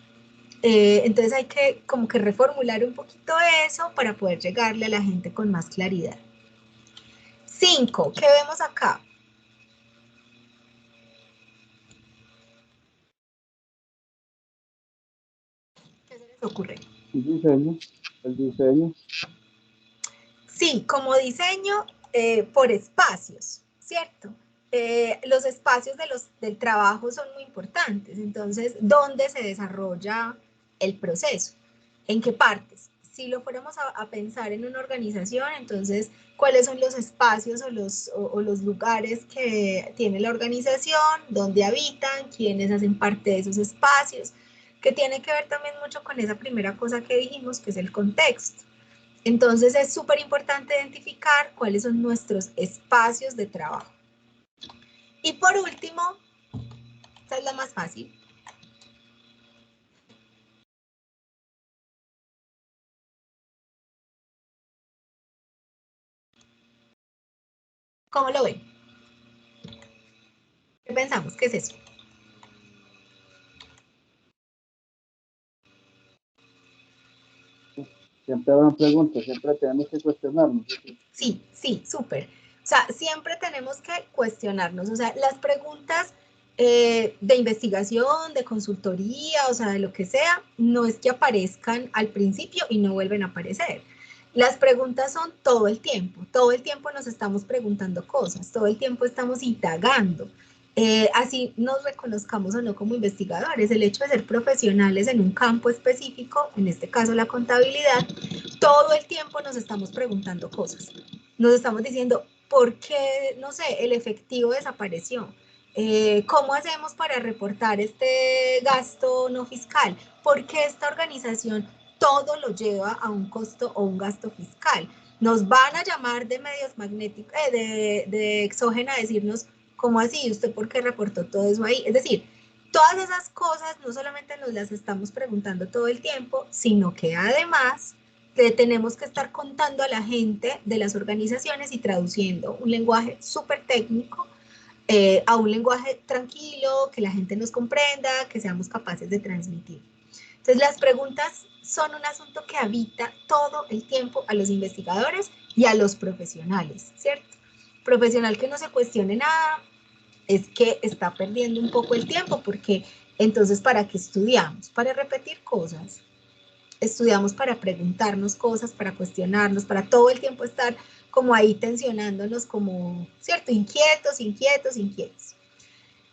Entonces hay que como que reformular un poquito eso para poder llegarle a la gente con más claridad. 5, ¿qué vemos acá? ¿Qué se les ocurre? El diseño. Sí, como diseño por espacios, ¿cierto? Los espacios del trabajo son muy importantes, entonces, ¿dónde se desarrolla el proceso? ¿En qué partes? Si lo fuéramos a pensar en una organización, entonces, ¿cuáles son los espacios o los lugares que tiene la organización? ¿Dónde habitan? ¿Quiénes hacen parte de esos espacios? Que tiene que ver también mucho con esa primera cosa que dijimos, que es el contexto. Entonces es súper importante identificar cuáles son nuestros espacios de trabajo. Y por último, esta es la más fácil. ¿Cómo lo ven? ¿Qué pensamos? ¿Qué es eso? Siempre habrán preguntas, siempre tenemos que cuestionarnos. Sí, sí, súper. O sea, siempre tenemos que cuestionarnos. O sea, las preguntas de investigación, de consultoría, o sea, de lo que sea, no es que aparezcan al principio y no vuelven a aparecer. Las preguntas son todo el tiempo nos estamos preguntando cosas, todo el tiempo estamos indagando. Así nos reconozcamos o no como investigadores, el hecho de ser profesionales en un campo específico, en este caso la contabilidad, todo el tiempo nos estamos preguntando cosas. Nos estamos diciendo, ¿por qué, no sé, el efectivo desapareció? ¿Cómo hacemos para reportar este gasto no fiscal? ¿Por qué esta organización todo lo lleva a un costo o un gasto fiscal? Nos van a llamar de medios magnéticos, de Exógena a decirnos, ¿cómo así? ¿Usted por qué reportó todo eso ahí? Es decir, todas esas cosas no solamente nos las estamos preguntando todo el tiempo, sino que además tenemos que estar contando a la gente de las organizaciones y traduciendo un lenguaje súper técnico a un lenguaje tranquilo, que la gente nos comprenda, que seamos capaces de transmitir. Entonces, las preguntas son un asunto que habita todo el tiempo a los investigadores y a los profesionales, ¿cierto? Profesional que no se cuestione nada es que está perdiendo un poco el tiempo, porque entonces, ¿para qué estudiamos? Para repetir cosas. Estudiamos para preguntarnos cosas, para cuestionarnos, para todo el tiempo estar como ahí tensionándonos, como, ¿cierto? Inquietos, inquietos, inquietos.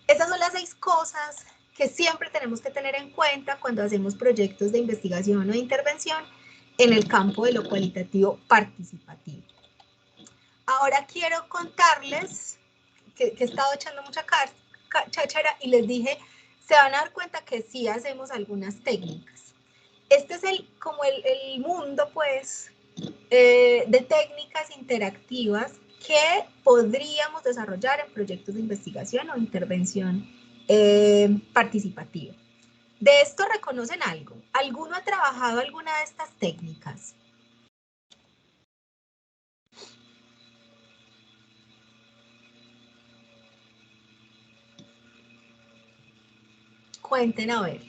Esas son las 6 cosas que siempre tenemos que tener en cuenta cuando hacemos proyectos de investigación o de intervención en el campo de lo cualitativo participativo. Ahora quiero contarles que he estado echando mucha cháchara y les dije, se van a dar cuenta que sí hacemos algunas técnicas. Este es como el mundo, pues, de técnicas interactivas que podríamos desarrollar en proyectos de investigación o intervención participativa. De esto reconocen algo. ¿Alguno ha trabajado alguna de estas técnicas? Cuenten a ver.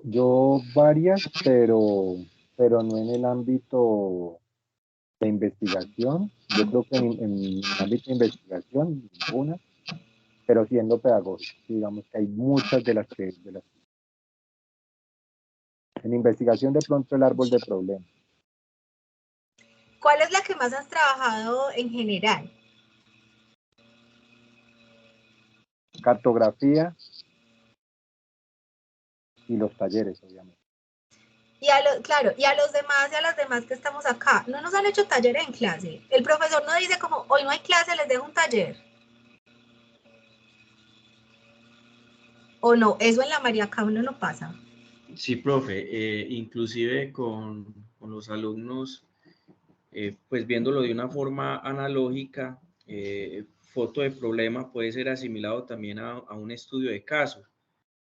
Yo varias, pero no en el ámbito de investigación. Yo creo que en el ámbito de investigación, ninguna, pero siendo pedagógico. Digamos que hay muchas de las que... En investigación, de pronto, el árbol de problemas. ¿Cuál es la que más has trabajado en general? Cartografía y los talleres, obviamente. Y claro, y a los demás y a las demás que estamos acá, no nos han hecho talleres en clase. El profesor no dice como, hoy no hay clase, les dejo un taller. O no, eso en la Mariacá uno no pasa. Sí, profe, inclusive con los alumnos, pues viéndolo de una forma analógica, foto de problema puede ser asimilado también a un estudio de caso,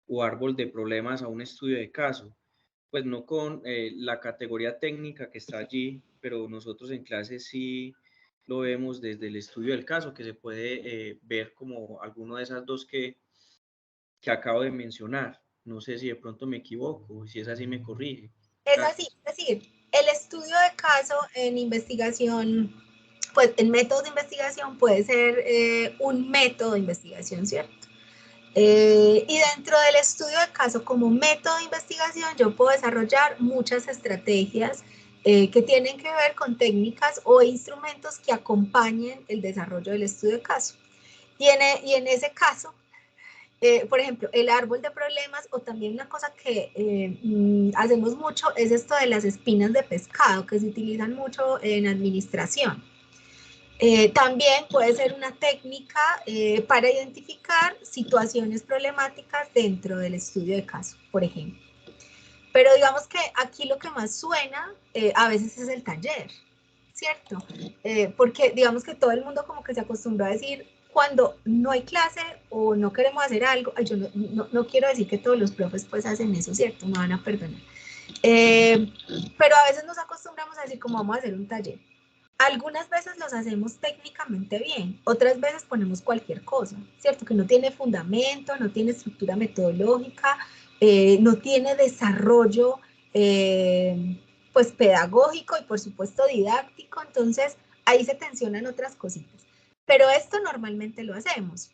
o árbol de problemas a un estudio de caso. Pues no con la categoría técnica que está allí, pero nosotros en clase sí lo vemos desde el estudio del caso, que se puede ver como alguno de esas dos que acabo de mencionar. No sé si de pronto me equivoco, si es así me corrige. Es así, es decir, el estudio de caso en investigación, pues en métodos de investigación puede ser un método de investigación, ¿cierto? Y dentro del estudio de caso como método de investigación yo puedo desarrollar muchas estrategias que tienen que ver con técnicas o instrumentos que acompañen el desarrollo del estudio de caso. Y en ese caso, por ejemplo, el árbol de problemas, o también una cosa que hacemos mucho es esto de las espinas de pescado, que se utilizan mucho en administración. También puede ser una técnica para identificar situaciones problemáticas dentro del estudio de caso, por ejemplo. Pero digamos que aquí lo que más suena a veces es el taller, ¿cierto? Porque digamos que todo el mundo como que se acostumbró a decir, cuando no hay clase o no queremos hacer algo, yo no quiero decir que todos los profes pues hacen eso, ¿cierto? Me van a perdonar. Pero a veces nos acostumbramos a decir como vamos a hacer un taller. Algunas veces los hacemos técnicamente bien, otras veces ponemos cualquier cosa, ¿cierto? Que no tiene fundamento, no tiene estructura metodológica, no tiene desarrollo pues pedagógico y por supuesto didáctico, entonces ahí se tensionan otras cositas. Pero esto normalmente lo hacemos.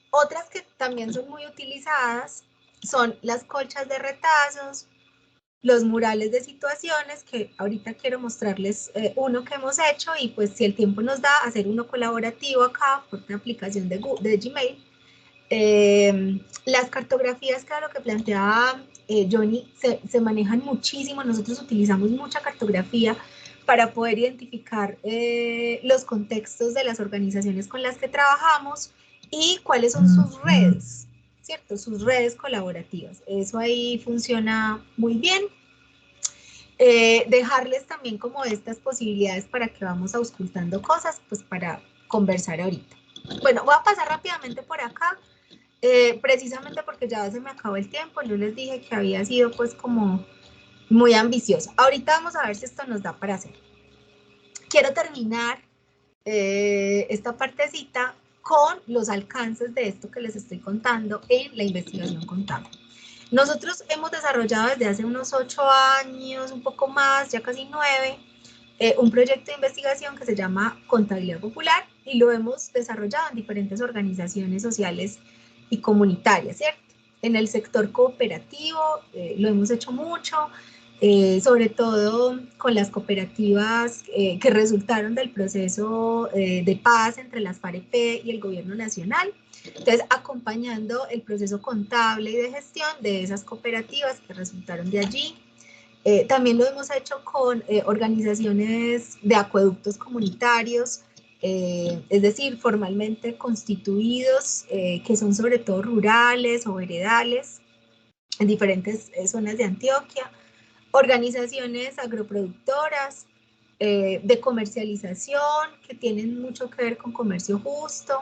Otras que también son muy utilizadas son las colchas de retazos, los murales de situaciones, que ahorita quiero mostrarles uno que hemos hecho, y pues si el tiempo nos da, hacer uno colaborativo acá por una aplicación de Gmail. Las cartografías, que era lo que planteaba Johnny, se manejan muchísimo. Nosotros utilizamos mucha cartografía para poder identificar los contextos de las organizaciones con las que trabajamos y cuáles son sus redes, ¿cierto? Sus redes colaborativas. Eso ahí funciona muy bien. Dejarles también como estas posibilidades para que vamos auscultando cosas, pues para conversar ahorita. Bueno, voy a pasar rápidamente por acá. precisamente porque ya se me acabó el tiempo, yo les dije que había sido pues como muy ambicioso. Ahorita vamos a ver si esto nos da para hacer. Quiero terminar esta partecita con los alcances de esto que les estoy contando en la investigación contable. Nosotros hemos desarrollado desde hace unos 8 años, un poco más, ya casi 9, un proyecto de investigación que se llama Contabilidad Popular y lo hemos desarrollado en diferentes organizaciones sociales y comunitarias, ¿cierto? En el sector cooperativo lo hemos hecho mucho, sobre todo con las cooperativas que resultaron del proceso de paz entre las FAREP y el gobierno nacional. Entonces, acompañando el proceso contable y de gestión de esas cooperativas que resultaron de allí. También lo hemos hecho con organizaciones de acueductos comunitarios, es decir, formalmente constituidos, que son sobre todo rurales o veredales, en diferentes zonas de Antioquia, organizaciones agroproductoras, de comercialización, que tienen mucho que ver con comercio justo.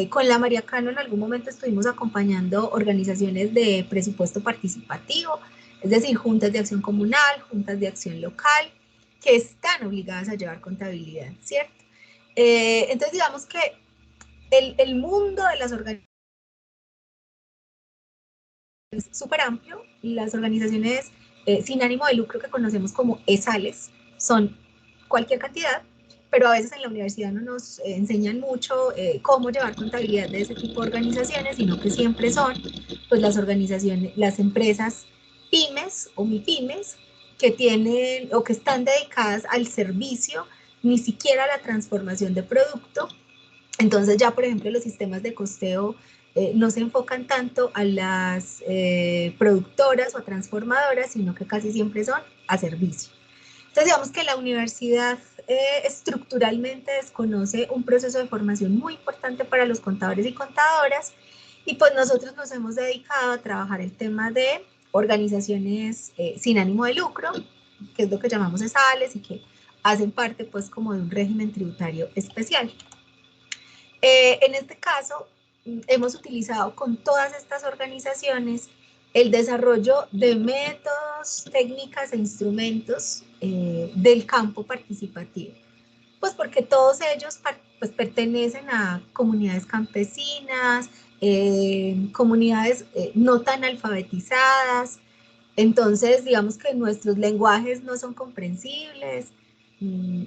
Con la María Cano en algún momento estuvimos acompañando organizaciones de presupuesto participativo, es decir, juntas de acción comunal, juntas de acción local, que están obligadas a llevar contabilidad, ¿cierto? Entonces, digamos que el mundo de las organizaciones es súper amplio. Las organizaciones sin ánimo de lucro que conocemos como ESALES son cualquier cantidad, pero a veces en la universidad no nos enseñan mucho cómo llevar contabilidad de ese tipo de organizaciones, sino que siempre son pues las organizaciones, las empresas pymes o mipymes que tienen o que están dedicadas al servicio, ni siquiera a la transformación de producto. Entonces ya, por ejemplo, los sistemas de costeo no se enfocan tanto a las productoras o transformadoras, sino que casi siempre son a servicio. Entonces, digamos que la universidad estructuralmente desconoce un proceso de formación muy importante para los contadores y contadoras, y pues nosotros nos hemos dedicado a trabajar el tema de organizaciones sin ánimo de lucro, que es lo que llamamos ESALES y que hacen parte pues como de un régimen tributario especial. En este caso, hemos utilizado con todas estas organizaciones el desarrollo de métodos, técnicas e instrumentos del campo participativo. Pues porque todos ellos pues, pertenecen a comunidades campesinas, comunidades no tan alfabetizadas. Entonces, digamos que nuestros lenguajes no son comprensibles.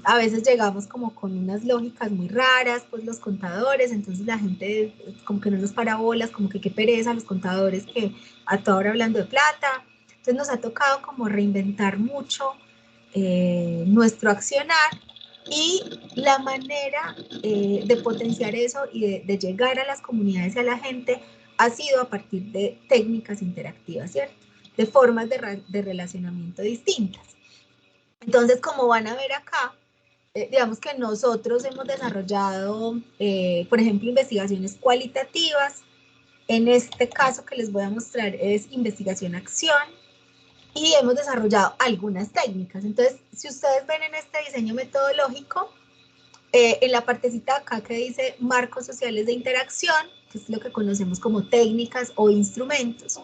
A veces llegamos como con unas lógicas muy raras, pues los contadores, entonces la gente como que no nos para bolas, como que qué pereza los contadores que a toda hora hablando de plata. Entonces nos ha tocado como reinventar mucho nuestro accionar y la manera de potenciar eso y de llegar a las comunidades y a la gente ha sido a partir de técnicas interactivas, ¿cierto? De formas de relacionamiento distintas. Entonces, como van a ver acá, digamos que nosotros hemos desarrollado, por ejemplo, investigaciones cualitativas. En este caso que les voy a mostrar es investigación-acción y hemos desarrollado algunas técnicas. Entonces, si ustedes ven en este diseño metodológico, en la partecita acá que dice marcos sociales de interacción, que es lo que conocemos como técnicas o instrumentos,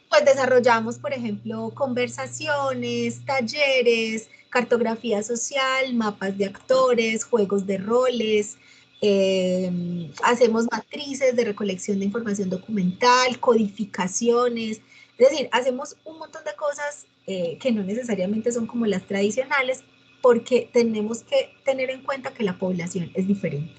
pues desarrollamos, por ejemplo, conversaciones, talleres, cartografía social, mapas de actores, juegos de roles, hacemos matrices de recolección de información documental, codificaciones, es decir, hacemos un montón de cosas que no necesariamente son como las tradicionales, porque tenemos que tener en cuenta que la población es diferente.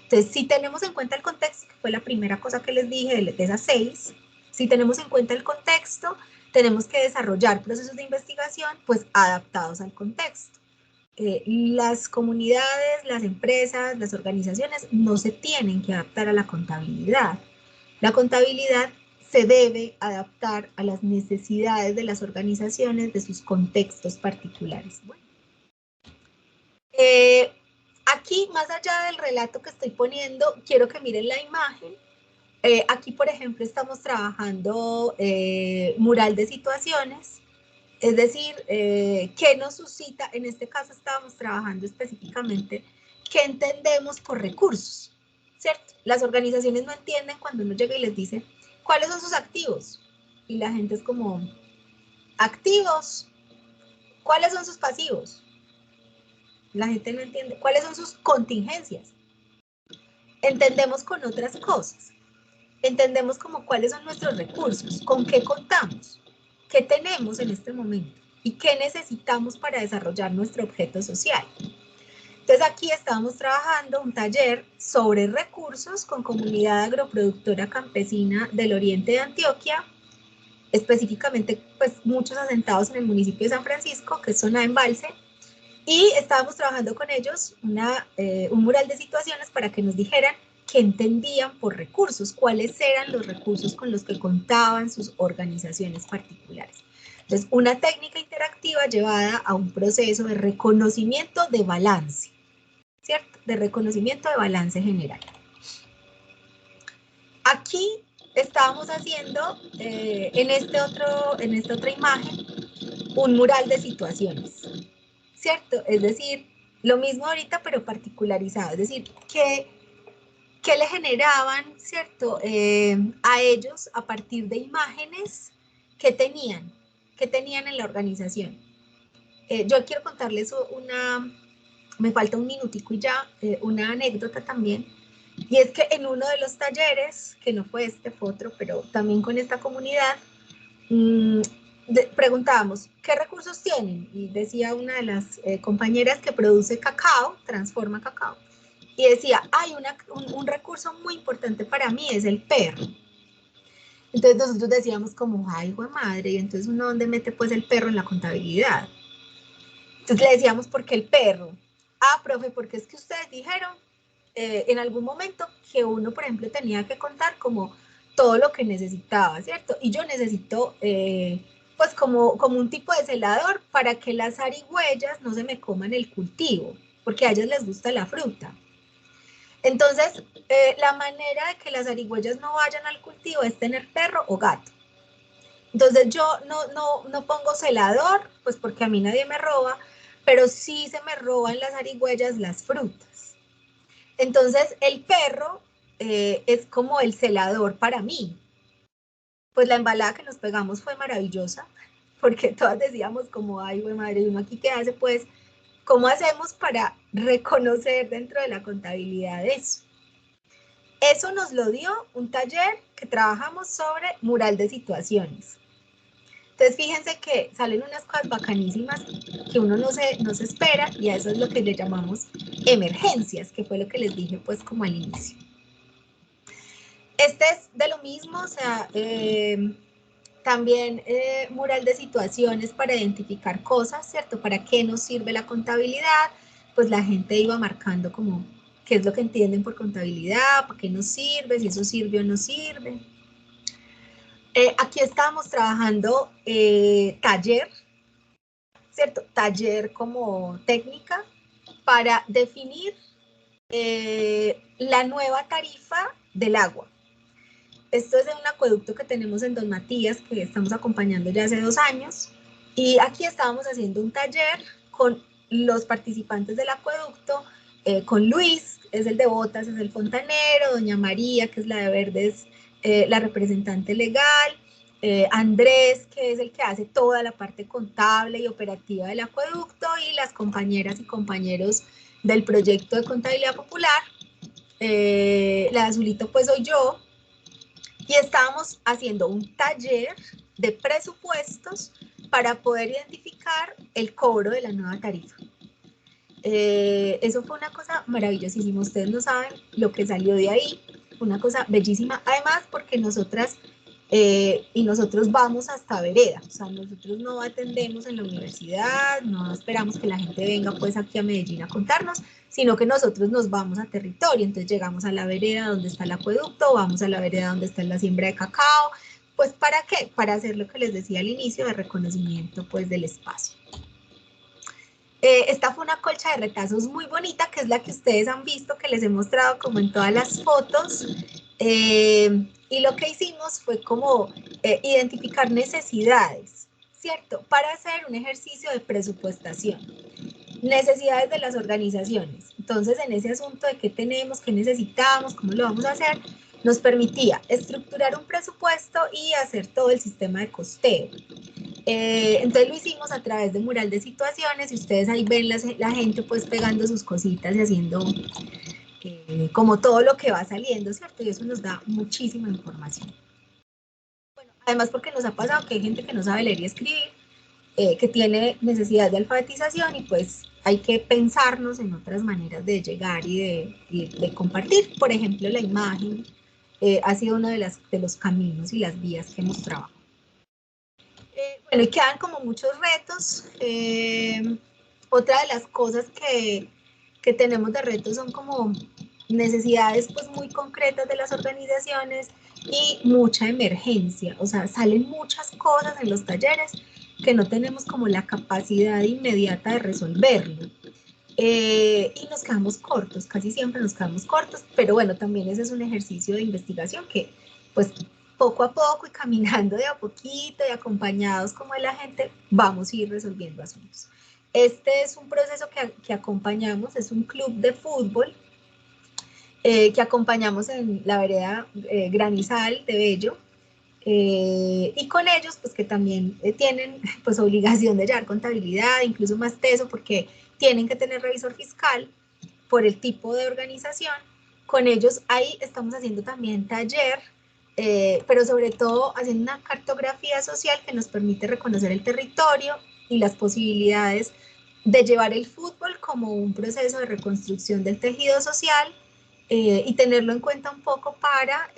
Entonces, si tenemos en cuenta el contexto, que fue la primera cosa que les dije de esas 6, si tenemos en cuenta el contexto, tenemos que desarrollar procesos de investigación pues adaptados al contexto. Las comunidades, las empresas, las organizaciones no se tienen que adaptar a la contabilidad. La contabilidad se debe adaptar a las necesidades de las organizaciones, de sus contextos particulares. Bueno. Aquí, más allá del relato que estoy poniendo, quiero que miren la imagen. Aquí, por ejemplo, estamos trabajando mural de situaciones, es decir, ¿qué nos suscita? En este caso estábamos trabajando específicamente qué entendemos por recursos, ¿cierto? Las organizaciones no entienden cuando uno llega y les dice, ¿cuáles son sus activos? Y la gente es como, ¿activos? ¿Cuáles son sus pasivos? La gente no entiende. ¿Cuáles son sus contingencias? Entendemos con otras cosas. Entendemos como cuáles son nuestros recursos, con qué contamos, qué tenemos en este momento y qué necesitamos para desarrollar nuestro objeto social. Entonces aquí estamos trabajando un taller sobre recursos con comunidad agroproductora campesina del oriente de Antioquia, específicamente pues muchos asentados en el municipio de San Francisco, que es zona de embalse, y estábamos trabajando con ellos un mural de situaciones para que nos dijeran qué entendían por recursos, cuáles eran los recursos con los que contaban sus organizaciones particulares. Entonces, una técnica interactiva llevada a un proceso de reconocimiento de balance, ¿cierto? De reconocimiento de balance general. Aquí estábamos haciendo, en esta otra imagen, un mural de situaciones, ¿cierto? Es decir, lo mismo ahorita, pero particularizado. Es decir, ¿qué le generaban, ¿cierto? A ellos a partir de imágenes que tenían en la organización. Yo quiero contarles me falta un minutico y ya, una anécdota también. Y es que en uno de los talleres, que no fue este, fue otro, pero también con esta comunidad, preguntábamos, ¿qué recursos tienen? Y decía una de las compañeras que produce cacao, transforma cacao, y decía, hay un recurso muy importante para mí, es el perro. Entonces nosotros decíamos como, ay, hijo de madre, y entonces uno, ¿dónde mete pues el perro en la contabilidad? Entonces le decíamos, ¿por qué el perro? Ah, profe, porque es que ustedes dijeron en algún momento que uno, por ejemplo, tenía que contar como todo lo que necesitaba, ¿cierto? Y yo necesito, pues como un tipo de celador para que las zarigüeyas no se me coman el cultivo, porque a ellas les gusta la fruta. Entonces, la manera de que las zarigüeyas no vayan al cultivo es tener perro o gato. Entonces yo no pongo celador, pues porque a mí nadie me roba, pero sí se me roban las zarigüeyas las frutas. Entonces el perro es como el celador para mí. Pues la embalada que nos pegamos fue maravillosa, porque todas decíamos como, ay, güey madre, ¿uno aquí qué hace? Pues, ¿cómo hacemos para reconocer dentro de la contabilidad eso? Eso nos lo dio un taller que trabajamos sobre mural de situaciones. Entonces, fíjense que salen unas cosas bacanísimas que uno no se espera, y a eso es lo que le llamamos emergencias, que fue lo que les dije pues como al inicio. Este es de lo mismo, o sea, también mural de situaciones para identificar cosas, ¿cierto? ¿Para qué nos sirve la contabilidad? Pues la gente iba marcando como qué es lo que entienden por contabilidad, para qué nos sirve, si eso sirve o no sirve. Aquí estábamos trabajando taller, ¿cierto? Taller como técnica para definir la nueva tarifa del agua. Esto es de un acueducto que tenemos en Don Matías, que estamos acompañando ya hace 2 años. Y aquí estábamos haciendo un taller con los participantes del acueducto, con Luis, es el de botas, es el fontanero, doña María, que es la de verdes, la representante legal, Andrés, que es el que hace toda la parte contable y operativa del acueducto, y las compañeras y compañeros del proyecto de contabilidad popular. La de azulito pues soy yo, y estábamos haciendo un taller de presupuestos para poder identificar el cobro de la nueva tarifa. Eso fue una cosa maravillosísima. Ustedes no saben lo que salió de ahí, una cosa bellísima, además porque nosotras y nosotros vamos hasta vereda, o sea, nosotros no atendemos en la universidad, no esperamos que la gente venga pues aquí a Medellín a contarnos, sino que nosotros nos vamos a territorio. Entonces llegamos a la vereda donde está el acueducto, vamos a la vereda donde está la siembra de cacao. Pues ¿para qué? Para hacer lo que les decía al inicio, de reconocimiento pues del espacio. Esta fue una colcha de retazos muy bonita, que es la que ustedes han visto, que les he mostrado como en todas las fotos. Y lo que hicimos fue como identificar necesidades, ¿cierto? Para hacer un ejercicio de presupuestación. necesidades de las organizaciones. Entonces, en ese asunto de qué tenemos, qué necesitamos, cómo lo vamos a hacer, nos permitía estructurar un presupuesto y hacer todo el sistema de costeo. Entonces lo hicimos a través de mural de situaciones y ustedes ahí ven la gente pues pegando sus cositas y haciendo como todo lo que va saliendo, ¿cierto? Y eso nos da muchísima información. Bueno, además porque nos ha pasado que hay gente que no sabe leer y escribir, que tiene necesidad de alfabetización y pues hay que pensarnos en otras maneras de llegar y de compartir. Por ejemplo, la imagen ha sido uno de los caminos y las vías que hemos trabajado. Bueno, y quedan como muchos retos. Otra de las cosas que tenemos de retos son como necesidades pues muy concretas de las organizaciones y mucha emergencia. O sea, salen muchas cosas en los talleres que no tenemos como la capacidad inmediata de resolverlo. Y nos quedamos cortos, casi siempre nos quedamos cortos, pero bueno, también ese es un ejercicio de investigación que pues poco a poco y caminando de a poquito y acompañados como de la gente, vamos a ir resolviendo asuntos. Este es un proceso que acompañamos, es un club de fútbol que acompañamos en la vereda Granizal de Bello, y con ellos, pues que también tienen pues obligación de llevar contabilidad, incluso más teso, porque tienen que tener revisor fiscal por el tipo de organización. Con ellos ahí estamos haciendo también taller, pero sobre todo haciendo una cartografía social que nos permite reconocer el territorio y las posibilidades de llevar el fútbol como un proceso de reconstrucción del tejido social, y tenerlo en cuenta un poco para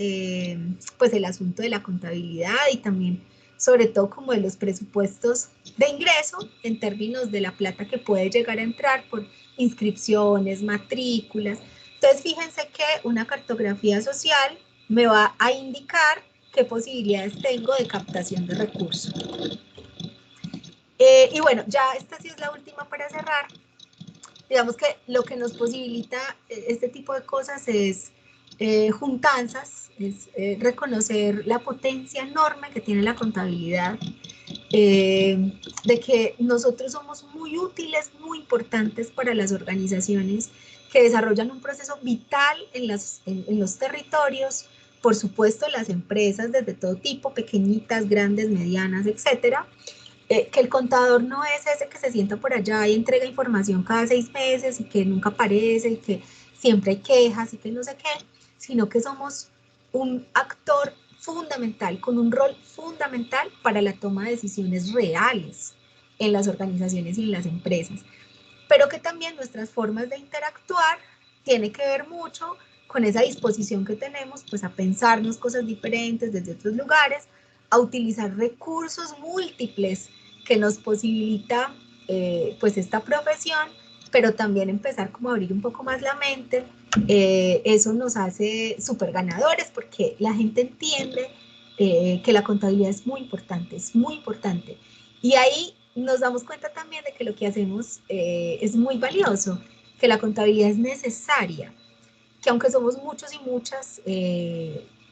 pues el asunto de la contabilidad y también sobre todo como de los presupuestos de ingreso en términos de la plata que puede llegar a entrar por inscripciones, matrículas. Entonces fíjense que una cartografía social me va a indicar qué posibilidades tengo de captación de recursos. Y bueno, ya esta sí es la última para cerrar. Digamos que lo que nos posibilita este tipo de cosas es juntanzas, es reconocer la potencia enorme que tiene la contabilidad, de que nosotros somos muy útiles, muy importantes para las organizaciones que desarrollan un proceso vital en los territorios, por supuesto las empresas desde todo tipo, pequeñitas, grandes, medianas, etcétera. Que el contador no es ese que se sienta por allá y entrega información cada 6 meses y que nunca aparece y que siempre hay quejas y que no sé qué, sino que somos un actor fundamental, con un rol fundamental para la toma de decisiones reales en las organizaciones y en las empresas, pero que también nuestras formas de interactuar tiene que ver mucho con esa disposición que tenemos pues a pensarnos cosas diferentes desde otros lugares, a utilizar recursos múltiples que nos posibilita pues esta profesión, pero también empezar como a abrir un poco más la mente. Eso nos hace súper ganadores porque la gente entiende que la contabilidad es muy importante. Y ahí nos damos cuenta también de que lo que hacemos es muy valioso, que la contabilidad es necesaria, que aunque somos muchos y muchas,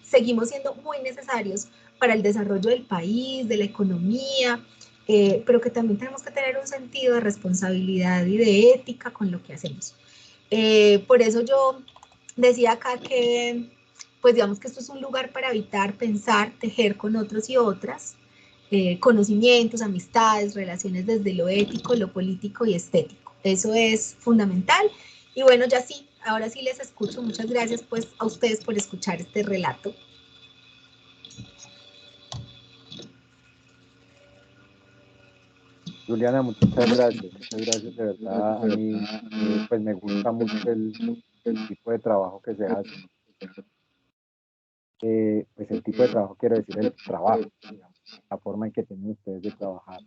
seguimos siendo muy necesarios para el desarrollo del país, de la economía, pero que también tenemos que tener un sentido de responsabilidad y de ética con lo que hacemos. Por eso yo decía acá que, pues digamos que esto es un lugar para habitar, pensar, tejer con otros y otras, conocimientos, amistades, relaciones desde lo ético, lo político y estético. Eso es fundamental. Y bueno, ya sí, ahora sí les escucho. Muchas gracias pues a ustedes por escuchar este relato. Juliana, muchas gracias de verdad. A mí pues me gusta mucho el tipo de trabajo que se hace. Pues el tipo de trabajo, quiero decir el trabajo, digamos, la forma en que tienen ustedes de trabajar.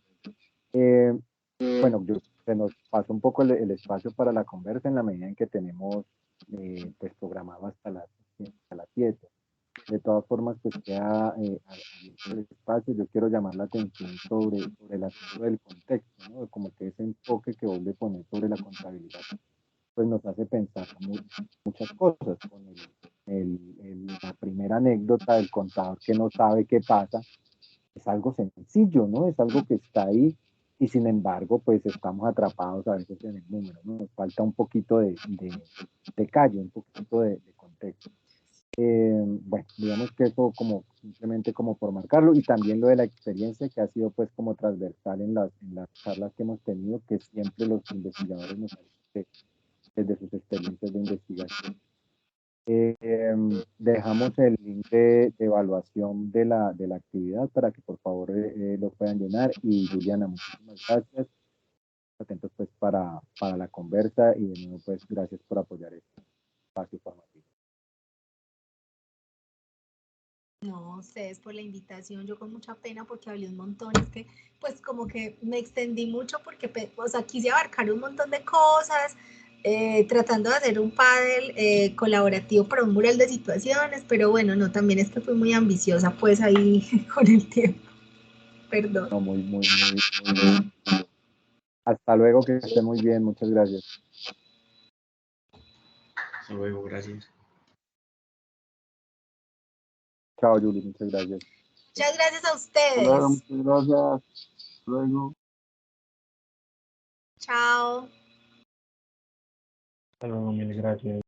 Bueno, se nos pasa un poco el espacio para la conversa en la medida en que tenemos pues programado hasta las 7. De todas formas, pues queda abierto el espacio. Yo quiero llamar la atención sobre el asunto del contexto, ¿no? Como que ese enfoque que vos le pones sobre la contabilidad, pues nos hace pensar muchas cosas. Con la primera anécdota del contador que no sabe qué pasa, es algo sencillo, ¿no? Es algo que está ahí, y sin embargo, pues estamos atrapados a veces en el número, ¿no? Nos falta un poquito de calle, un poquito de contexto. Bueno, digamos que eso como simplemente como por marcarlo, y también lo de la experiencia que ha sido pues como transversal en las charlas que hemos tenido, que siempre los investigadores nos han dicho que desde sus experiencias de investigación. Dejamos el link de evaluación de la actividad para que por favor lo puedan llenar, y Juliana, muchísimas gracias, atentos pues para la conversa, y de nuevo pues gracias por apoyar este espacio formativo. No, ustedes por la invitación, yo con mucha pena porque hablé un montón, es que pues como que me extendí mucho porque, o sea, quise abarcar un montón de cosas, tratando de hacer un panel colaborativo para un mural de situaciones, pero bueno, no, también es que fui muy ambiciosa pues ahí con el tiempo, perdón. No, muy bien. Hasta luego, que esté muy bien, muchas gracias. Hasta luego, gracias. Chao, Juli, muchas gracias. Muchas gracias a ustedes. Hola, muchas gracias. Hasta luego. Chao. Hasta luego, mil gracias.